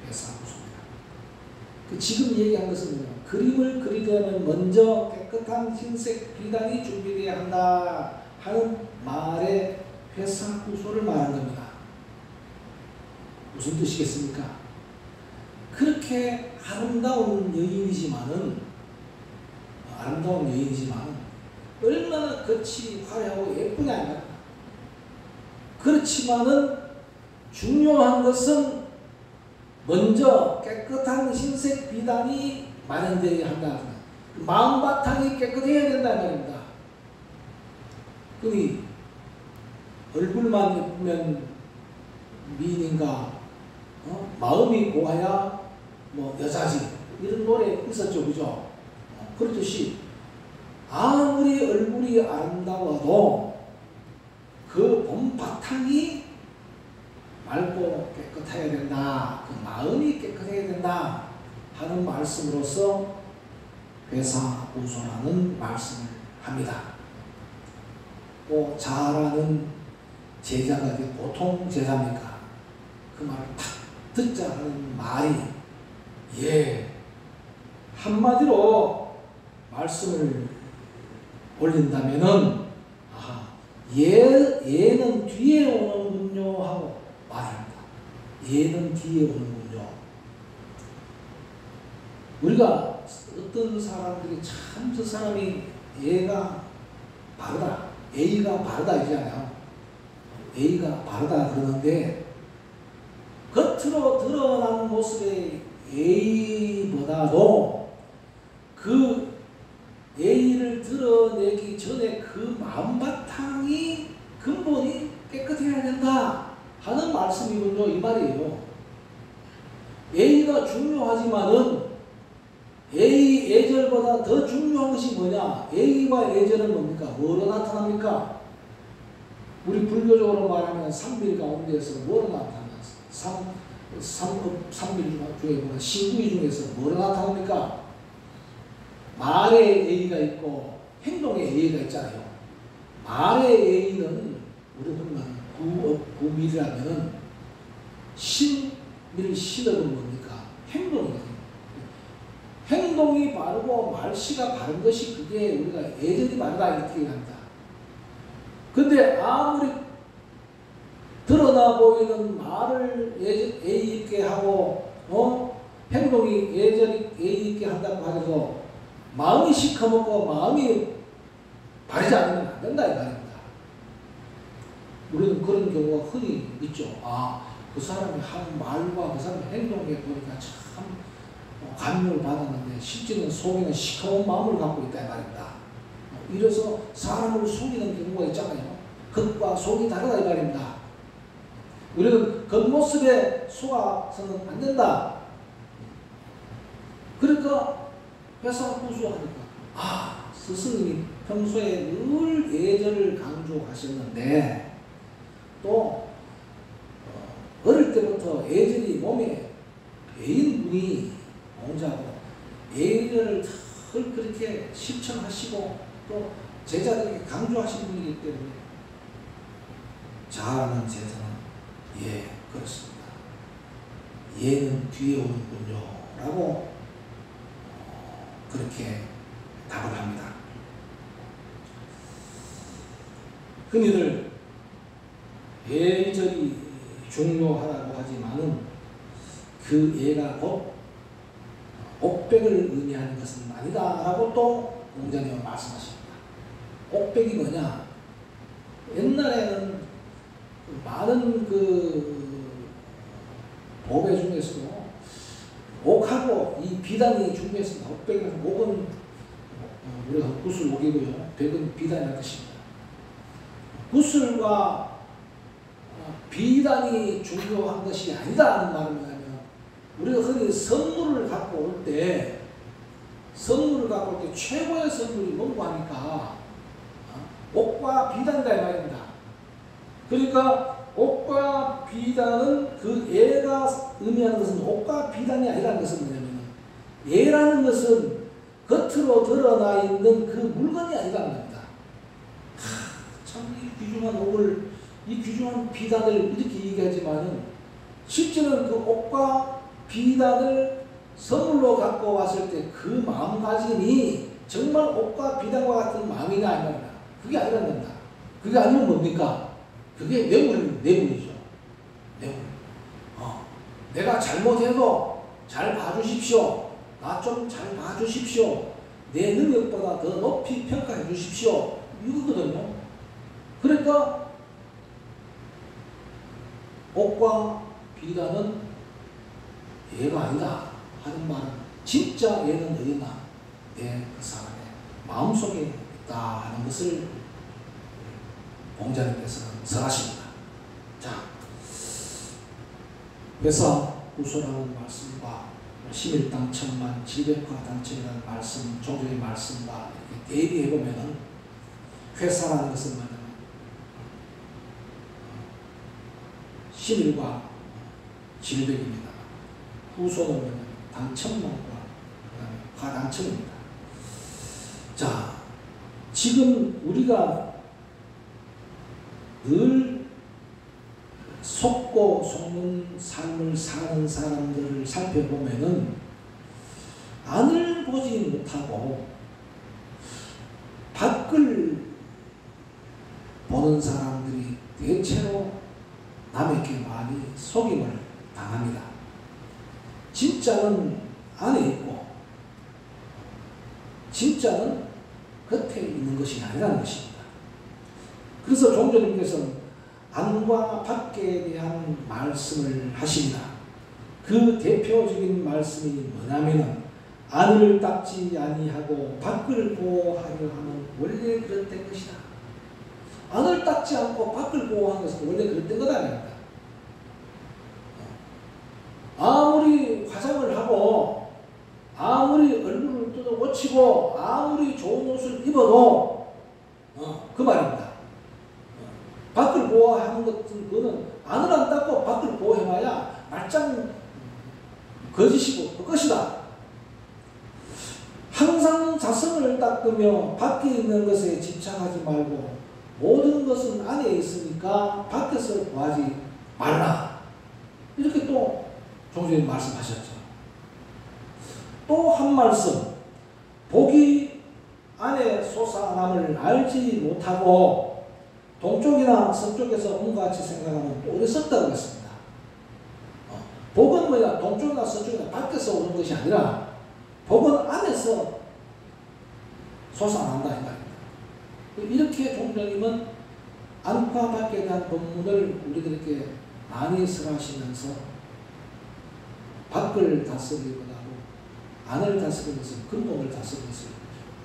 회사 후손이라. 지금 얘기한 것은 뭐냐? 그림을 그리려면 먼저 깨끗한 흰색 비단이 준비되어야 한다 하는 말에 회사 후손을 말한 겁니다. 무슨 뜻이겠습니까? 그렇게 아름다운 여인이지만은 얼마나 겉이 화려하고 예쁘냐 아니야. 그렇지만은 중요한 것은 먼저 깨끗한 흰색 비단이 마련되어야 한다. 마음바탕이 깨끗해야 된다 말입니다. 그니 얼굴만 예쁘면 미인인가? 마음이 고와야 뭐 여자지. 이런 노래 있었죠, 그죠? 그렇듯이 아무리 얼굴이 아름다워도 그 봄바탕이 맑고 깨끗해야 된다. 그 마음이 깨끗해야 된다 하는 말씀으로서 회사우소라는 말씀을 합니다. 또 잘하는 제자가 보통 제자입니까? 그 말을 탁 듣자 하는 말이 한마디로 말씀을 올린다면은 얘는 뒤에 오는군요 하고 말합니다. 얘는 뒤에 오는군요. 우리가 어떤 사람들이 참 저 사람이 얘가 바르다, A가 바르다 이잖아요. A가 바르다 그러는데 겉으로 드러나는 모습의 A보다도 그 A를 드러내기 전에 그 마음바탕이 근본이 깨끗해야 된다 하는 말씀이군요. 이 말이에요. A가 중요하지만은 A 예절보다 더 중요한 것이 뭐냐? A와 예절은 뭡니까? 뭐로 나타납니까? 우리 불교적으로 말하면 삼빌 가운데에서 뭐로 나타납니까? 삼빌 중에 보면 신구이 중에서 뭐로 나타납니까? 말의 A가 있고 행동의 A가 있잖아요. 말의 A는 우리 보면 구밀이라면은 신밀 신업은 뭡니까? 행동이거든요. 행동이 바르고 말씨가 바른 것이 그게 우리가 예절이 바르다 이렇게 얘기합니다. 근데 아무리 드러나 보이는 말을 예의 있게 하고 행동이 예절이 예의 있게 한다고 하더라도 마음이 시커멓고 마음이 바르지 않으면 안 된다 이 말입니다. 우리는 그런 경우가 흔히 있죠. 그 사람이 하는 말과 그 사람의 행동에 보니까 참 감명을 받았는데 실제는 속에는 시커먼 마음을 갖고 있다 이 말입니다. 이래서 사람을 속이는 경우가 있잖아요. 겉과 속이 다르다 이 말입니다. 우리는 겉모습에 속아서는 안 된다. 그러니까 회사구수하니까 스승님이 평소에 늘 예절을 강조하셨는데 또 어릴 때부터 예절이 몸에 배인 분이 공자고 예절을 늘 그렇게 실천하시고 또 제자들에게 강조하신 분이기 때문에 잘하는 제자는 그렇습니다. 얘는 뒤에 오는군요 라고 그렇게 답을 합니다. 흔히들 예절이 중요하다고 하지만은 그 예가 곧 옥백을 의미하는 것은 아니다 라고 또 공자님은 말씀하십니다. 옥백이 뭐냐? 옛날에는 많은 법의 중에서도 옥하고 이 비단이 중요했습니다. 옥백은 옥은 우리가 구슬 옥이고요. 백은 비단이라는 뜻입니다. 구슬과 비단이 중요한 것이 아니다라는 말은 뭐냐면 우리가 흔히 선물을 갖고 올 때 최고의 선물이 뭔고 하니까 옥과 비단이다 이 말입니다. 그러니까 옥과 비단은 그 예가 의미하는 것은 옥과 비단이 아니라는 것은 뭐냐면 예라는 것은 겉으로 드러나 있는 그 물건이 아니라는 겁니다. 참 이 귀중한 옥을, 이 귀중한 비단을 이렇게 얘기하지만은 실제는 그 옥과 비단을 선물로 갖고 왔을 때 그 마음가짐이 정말 옥과 비단과 같은 마음이냐 아니냐, 그게 아니란 겁니다. 그게 아니면 뭡니까? 그게 뇌물이죠. 뇌물. 내가 잘못해도 잘 봐주십시오. 나 좀 잘 봐주십시오. 내 능력보다 더 높이 평가해 주십시오. 이거거든요. 그러니까 옥과 비단은 얘가 아니다 하는 말은 진짜 얘는 어디나 내 그 사람의 마음속에 있다 하는 것을 공자님께서는 설하십니다. 자, 그래서 구소라는 말씀과 심일당 천만 질백화 단천이라는 말씀, 조조의 말씀과 이렇게 대비해보면은 회사라는 것은 뭐냐면 심일과 질백입니다. 후소는 당천만과 그다음에 화당천입니다. 자, 지금 우리가 늘 속고 속는 삶을 사는 사람들을 살펴보면은 안을 보지 못하고 밖을 보는 사람들이 대체로 남에게 많이 속임을 당합니다. 진짜는 안에 있고 진짜는 겉에 있는 것이 아니라는 것입니다. 그래서 종조님께서는 안과 밖에 대한 말씀을 하십니다. 그 대표적인 말씀이 뭐냐면은 안을 닦지 아니하고 밖을 보호하려 하면 원래 그렇된 것이다. 안을 닦지 않고 밖을 보호하는 것은 원래 그렇된 것 아닙니다. 아무리 화장을 하고 아무리 얼굴을 뜯어 고치고 아무리 좋은 옷을 입어도 그 말입니다. 밖을 보호하는 것은 그거는 안을 안 닦고 밖을 보호해봐야 말짱 거짓이고 헛것이다. 항상 자성을 닦으며 밖에 있는 것에 집착하지 말고 모든 것은 안에 있으니까 밖에서 구하지 말라. 이렇게 또 종조님 말씀하셨죠. 또 한 말씀, 복이 안에 솟아남을 알지 못하고 동쪽이나 서쪽에서 온것 같이 생각하면 또 어리석다고 했습니다. 복은 뭐냐? 동쪽이나 서쪽이나 밖에서 오는 것이 아니라 복은 안에서 솟아난다 이 말입니다. 이렇게 종조님은 안과 밖에 대한 본문을 우리들에게 많이 설하시면서 밖을 다스리고자 하고 안을 다스리는 것을 근본을 다스리는 것을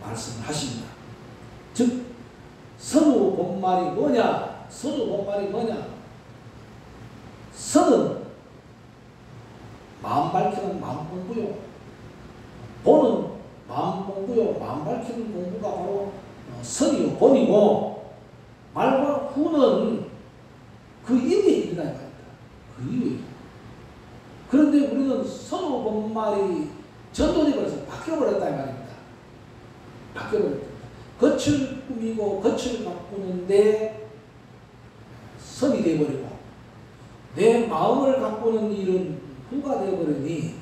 말씀을 하십니다. 즉 선우 본말이 뭐냐? 선우 본말이 뭐냐? 선은 마음 밝히는 마음 공부요. 본은 마음 공부요. 마음 밝히는 공부가 바로 선이요 본이고 말과 후는 그 이후의 일이다 이 말입니다. 그 이후의 일. 그런데 우리는 선우 본말이 전도되어서 바뀌어버렸다 이 말입니다. 바뀌어버렸다. 겉을 꾸미고 겉을 바꾸는데 선이 되어버리고 내 마음을 가꾸는 일은 후가 되어버리니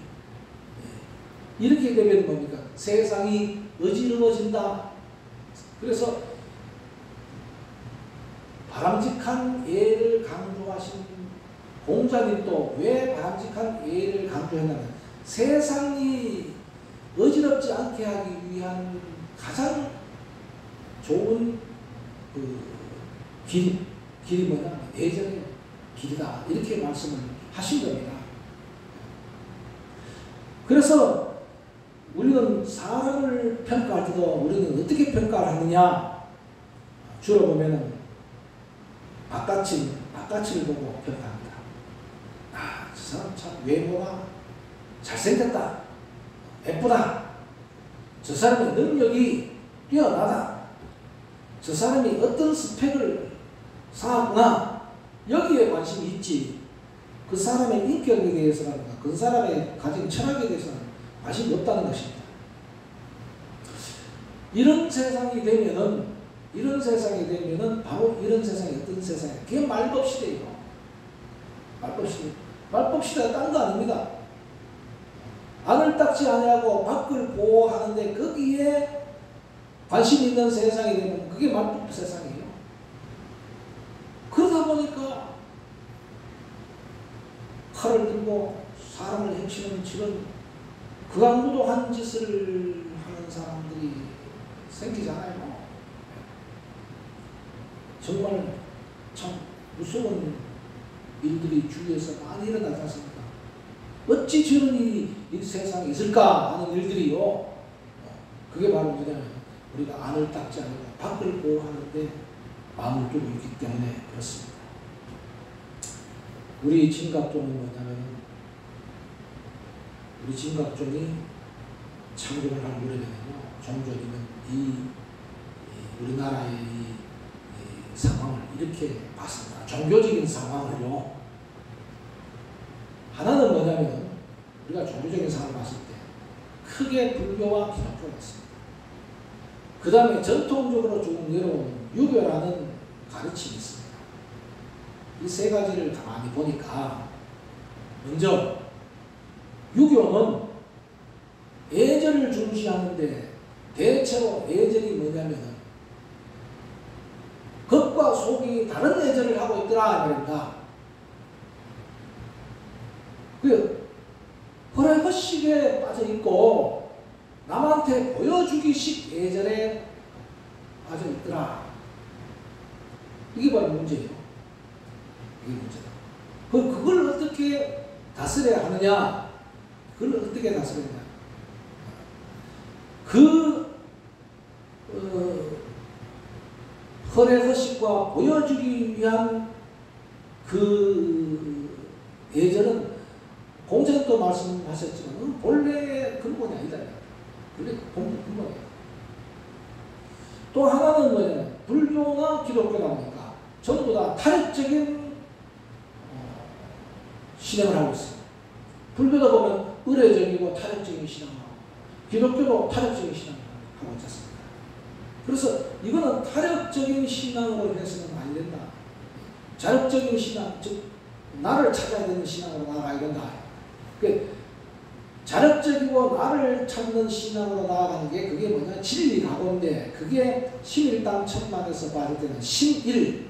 이렇게 되면 뭡니까? 세상이 어지러워진다. 그래서 바람직한 예를 강조하신 공자님도 왜 바람직한 예를 강조했냐면 세상이 어지럽지 않게 하기 위한 가장 좋은 그 길이 뭐냐? 내전의 길이다. 이렇게 말씀을 하신 겁니다. 그래서 우리는 사람을 평가할 때도 우리는 어떻게 평가를 하느냐? 주로 보면은 바깥을 보고 평가합니다. 아, 저 사람 참 외모가 잘생겼다. 예쁘다. 저 사람의 능력이 뛰어나다. 저 사람이 어떤 스펙을 쌓았구나. 여기에 관심이 있지. 그 사람의 인격에 대해서는 그 사람의 가진 철학에 대해서는 관심이 없다는 것입니다. 이런 세상이 되면은 바로 이런 세상이 어떤 세상이에요? 그게 말법 시대예요. 말법 시대가 딴 거 아닙니다. 안을 닦지 아니하고 밖을 보호하는데 거기에 관심 있는 세상이 되면 그게 말법 세상이에요. 그러다 보니까 칼을 들고 사람을 해치는 저런 극악무도한 짓을 하는 사람들이 생기잖아요. 정말 참 무서운 일들이 주위에서 많이 일어나지 않습니까? 어찌 저런 일이 이 세상에 있을까 하는 일들이요. 그게 바로 뭐냐면 우리가 안을 닦지 않고 밖을 보호하는데 마음을 두고 있기 때문에 그렇습니다. 우리 진갑종은 뭐냐면 우리 진갑종이 창조를 할 오래되면요. 종조님은 이 우리나라의 이 상황을 이렇게 봤습니다. 종교적인 상황을요. 하나는 뭐냐면 우리가 종교적인 상황을 봤을 때 크게 불교와 기독교가 있습니다. 그 다음에 전통적으로 쭉 내려온 유교라는 가르침이 있습니다. 이 세 가지를 가만히 보니까 먼저 유교는 예절을 중시하는데 대체로 예절이 뭐냐면 겉과 속이 다른 예절을 하고 있더라 말입니다. 그 허례허식에 빠져 있고 남한테 보여주기식 예절에 빠져 있더라. 이게 바로 문제예요. 이게 문제다. 그걸 어떻게 다스려야 하느냐? 그걸 어떻게 다스리냐? 허례허식과 보여주기 위한 그 예절은 공자도 말씀하셨지만 본래 근본이 아니다. 본래 근본이야. 또 하나는 뭐냐면 불교나 기독교가 보니까 전부 다 탈욕적인 신앙을 하고 있어요. 불교도 보면 의례적이고 탈욕적인 신앙을 하고 기독교도 탈욕적인 신앙을 하고 있지 않습니까? 그래서 이거는 탈욕적인 신앙으로 해서는 안 된다. 자력적인 신앙, 즉 나를 찾아야 되는 신앙으로 나아가야 된다. 자력적이고 나를 찾는 신앙으로 나아가는 게 그게 뭐냐? 진리 가고인데 그게 심일당천만에서 봤을 때는 심일,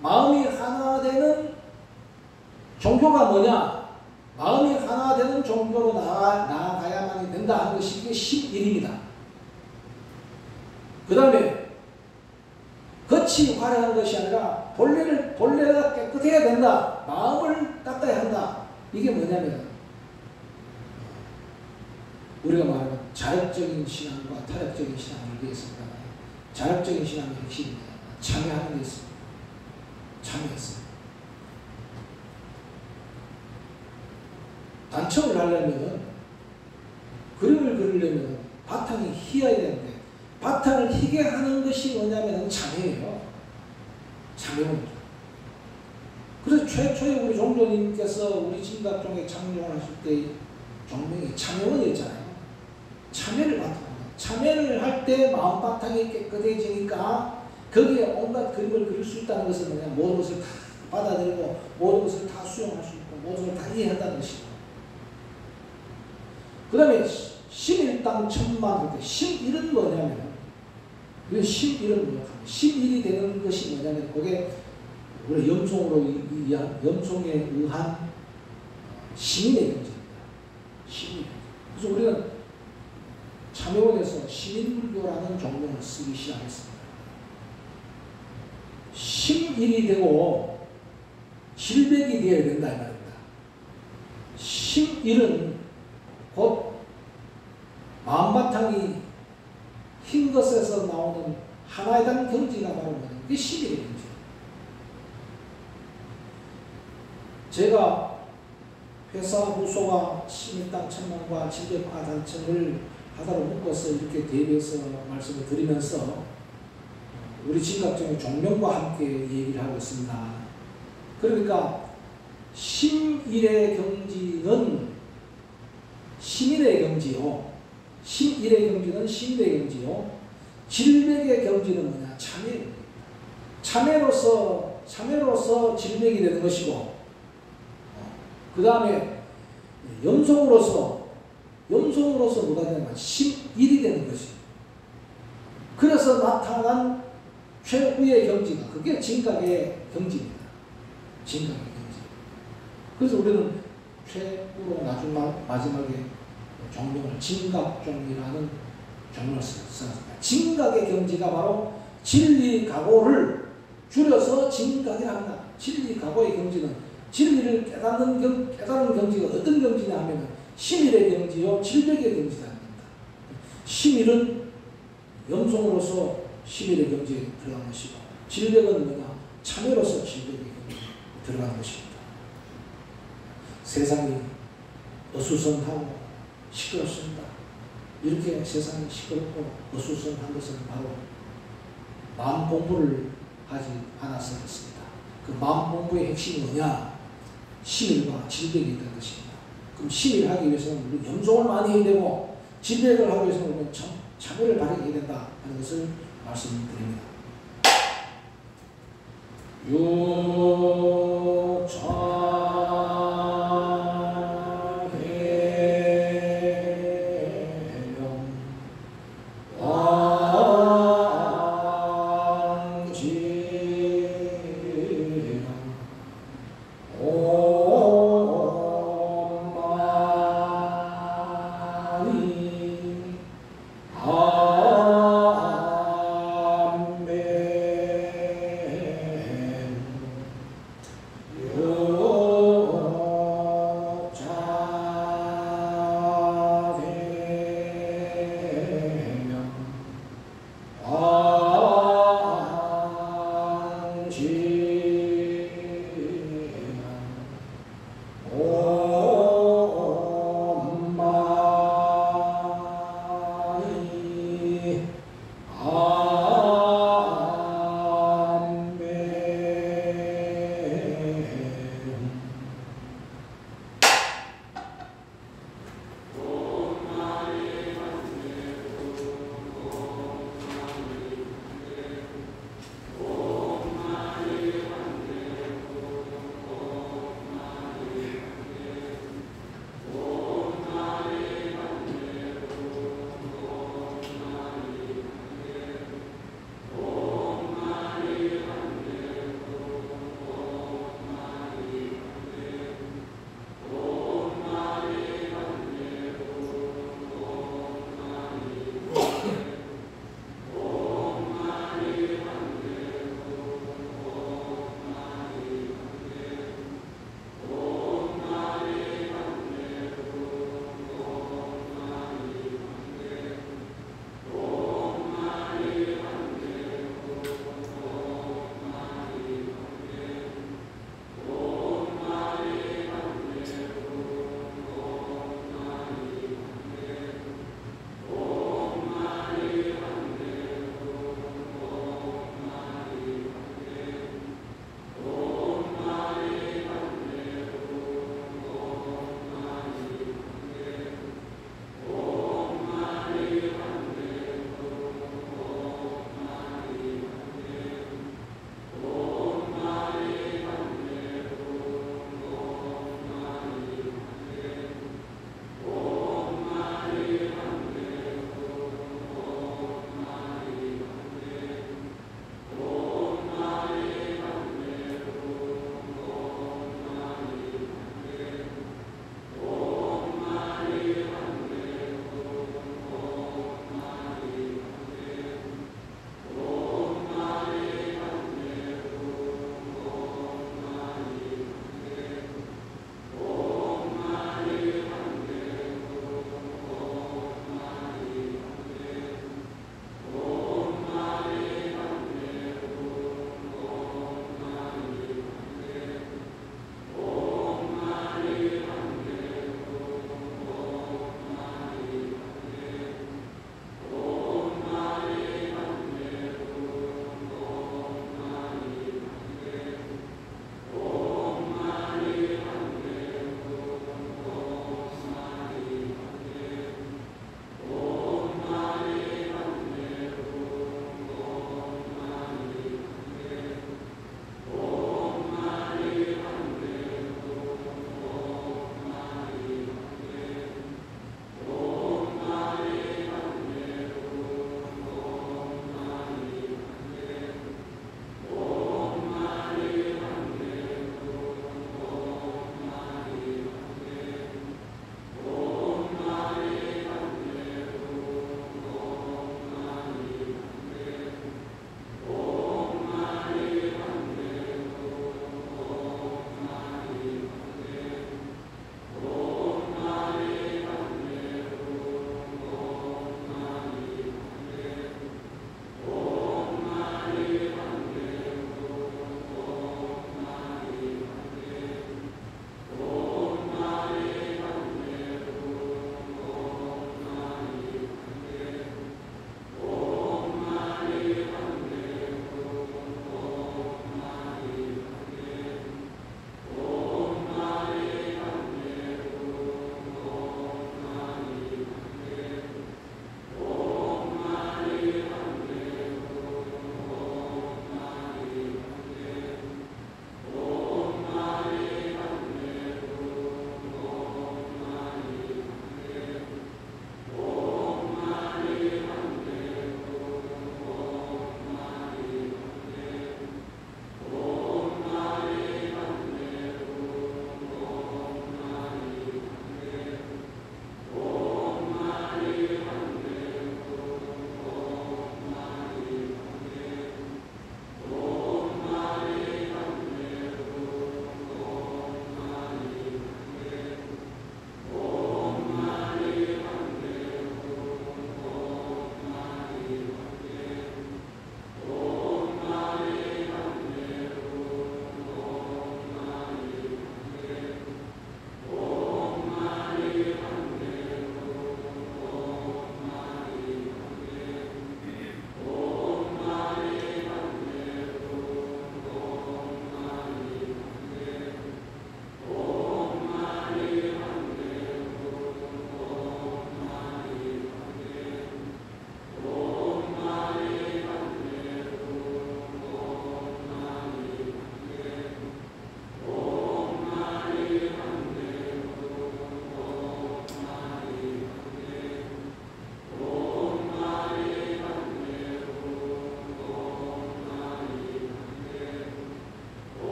마음이 하나 되는 종교가 뭐냐? 마음이 하나 되는 종교로 나아가야만 된다 하는 것이 이게 심일입니다. 그 다음에 겉이 화려한 것이 아니라 본래가 깨끗해야 된다. 마음을 닦아야 한다. 이게 뭐냐면 우리가 말하는 자력적인 신앙과 타력적인 신앙을 얘기했습니다. 자력적인 신앙의 핵심이 참여하는 게 있습니다. 참여했어요. 단청을 하려면 그림을 그리려면 바탕이 희어야 되는데 바탕을 희게 하는 것이 뭐냐면 참여예요. 참여입니다. 그래서 최초에 우리 종조님께서 우리 진갑종에 창종을 하실 때 종명이 참여원이었잖아요. 참여를 바탕으로. 참여를 할 때 마음 바탕이 깨끗해지니까 거기에 온갖 그림을 그릴 수 있다는 것은 뭐냐? 모든 것을 다 받아들이고 모든 것을 다 수용할 수 있고 모든 것을 다 이해한다는 것이고. 그 다음에 심일당천만, 심일은 뭐냐면 왜 심일은 뭐냐? 심일이 되는 것이 뭐냐면 그게 우리 염송으로 염송에 의한 시민의 경제입니다. 시민. 그래서 우리는 참여원에서 시민불교라는 종명을 쓰기 시작했습니다. 심일이 되고 질백이 되어야 된다 이 말입니다. 심일은 곧 마음바탕이 흰 것에서 나오는 하나에 대한 경지가 바로 뭐냐면 그게 심일의 경지. 제가 회사 부소와 심일당천만과 질백화단청을 하나로 묶어서 이렇게 대비해서 말씀을 드리면서 우리 진갑종의 종명과 함께 얘기를 하고 있습니다. 그러니까 심일의 경지는 시민의 경지요. 심일의 경지는 시민의 경지요. 질백의 경지는 뭐냐? 참회입니다. 참회로서 질백이 되는 것이고, 그 다음에 염송으로서 뭐가 되냐면 심일이 되는 것이에요. 그래서 나타난 최후의 경지가 그게 진각의 경지입니다. 진각의 경지. 그래서 우리는 최후로 마지막에 종명을 진각종이라는 종명을 썼습니다. 진각의 경지가 바로 진리각오를 줄여서 진각이랍니다. 진리각오의 경지는 진리를 깨닫는 경지가 어떤 경지냐 하면 심일의 경지요, 질백의 경지다. 심일은 염송으로서 심일의 경지에 들어가는 것이고, 질백은 뭐냐? 참회로서 질백의 경지에 들어가는 것입니다. 세상이 어수선하고 시끄럽습니다. 이렇게 세상이 시끄럽고 어수선한 것은 바로 마음 공부를 하지 않아서 그렇습니다. 그 마음 공부의 핵심이 뭐냐? 심일과 질백이 있다는 것입니다. 그럼 심일하기 위해서는 우리 염송을 많이 해야 되고, 질백을 하기 위해서는 우리는 참회를 발휘해야 된다 하는 것을 말씀드립니다.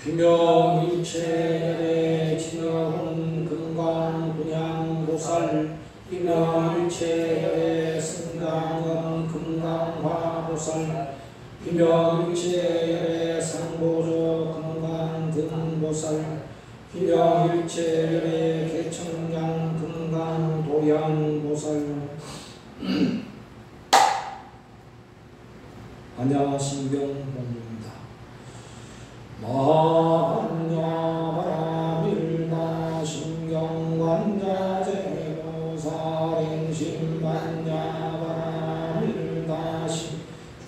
귀명일체열의 진흥은 금강분양보살 귀명일체열의 승강은 금강화보살 귀명일체열의 상보조 금강등보살 귀명일체열의 개청량 금강도양보살 안야신경본주입니다. 마반야바라밀나 신경관자재보살행심반야바라밀다시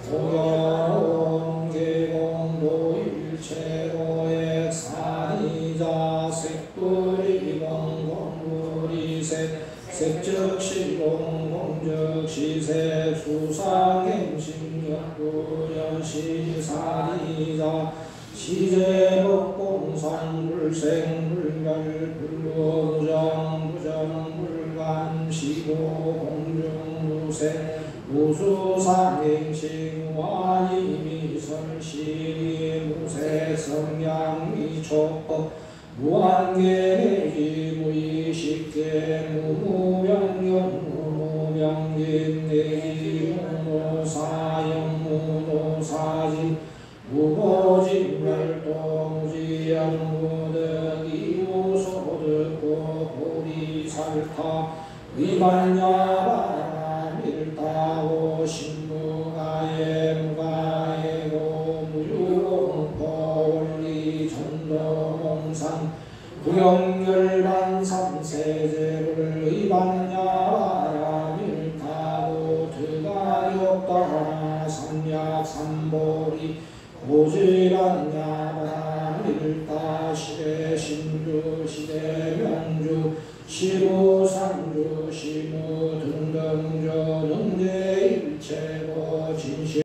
조여옹계공도일체로액 사리자 색불이공공불이색 색즉시공공즉시색 수상행심역불연시사리자 시제법공산불생불별 불무정무정불간시고공중무색 무수상행식와이미설시리 무색성양미촉법 무한계내기무의식계 무무명연 무무명인내기 무무사영 무무사진 무보진멸동지연무득이 무소득고 보리살타 위반야바밀타고 신무가에 무가에고 무유공고 원리전도몽산 구영열반 삼세제를 위반야바밀타고 드가욕다나 삼약삼보리 고지란야바밀타 시대신주 시대명주 시무상주 시무등등저는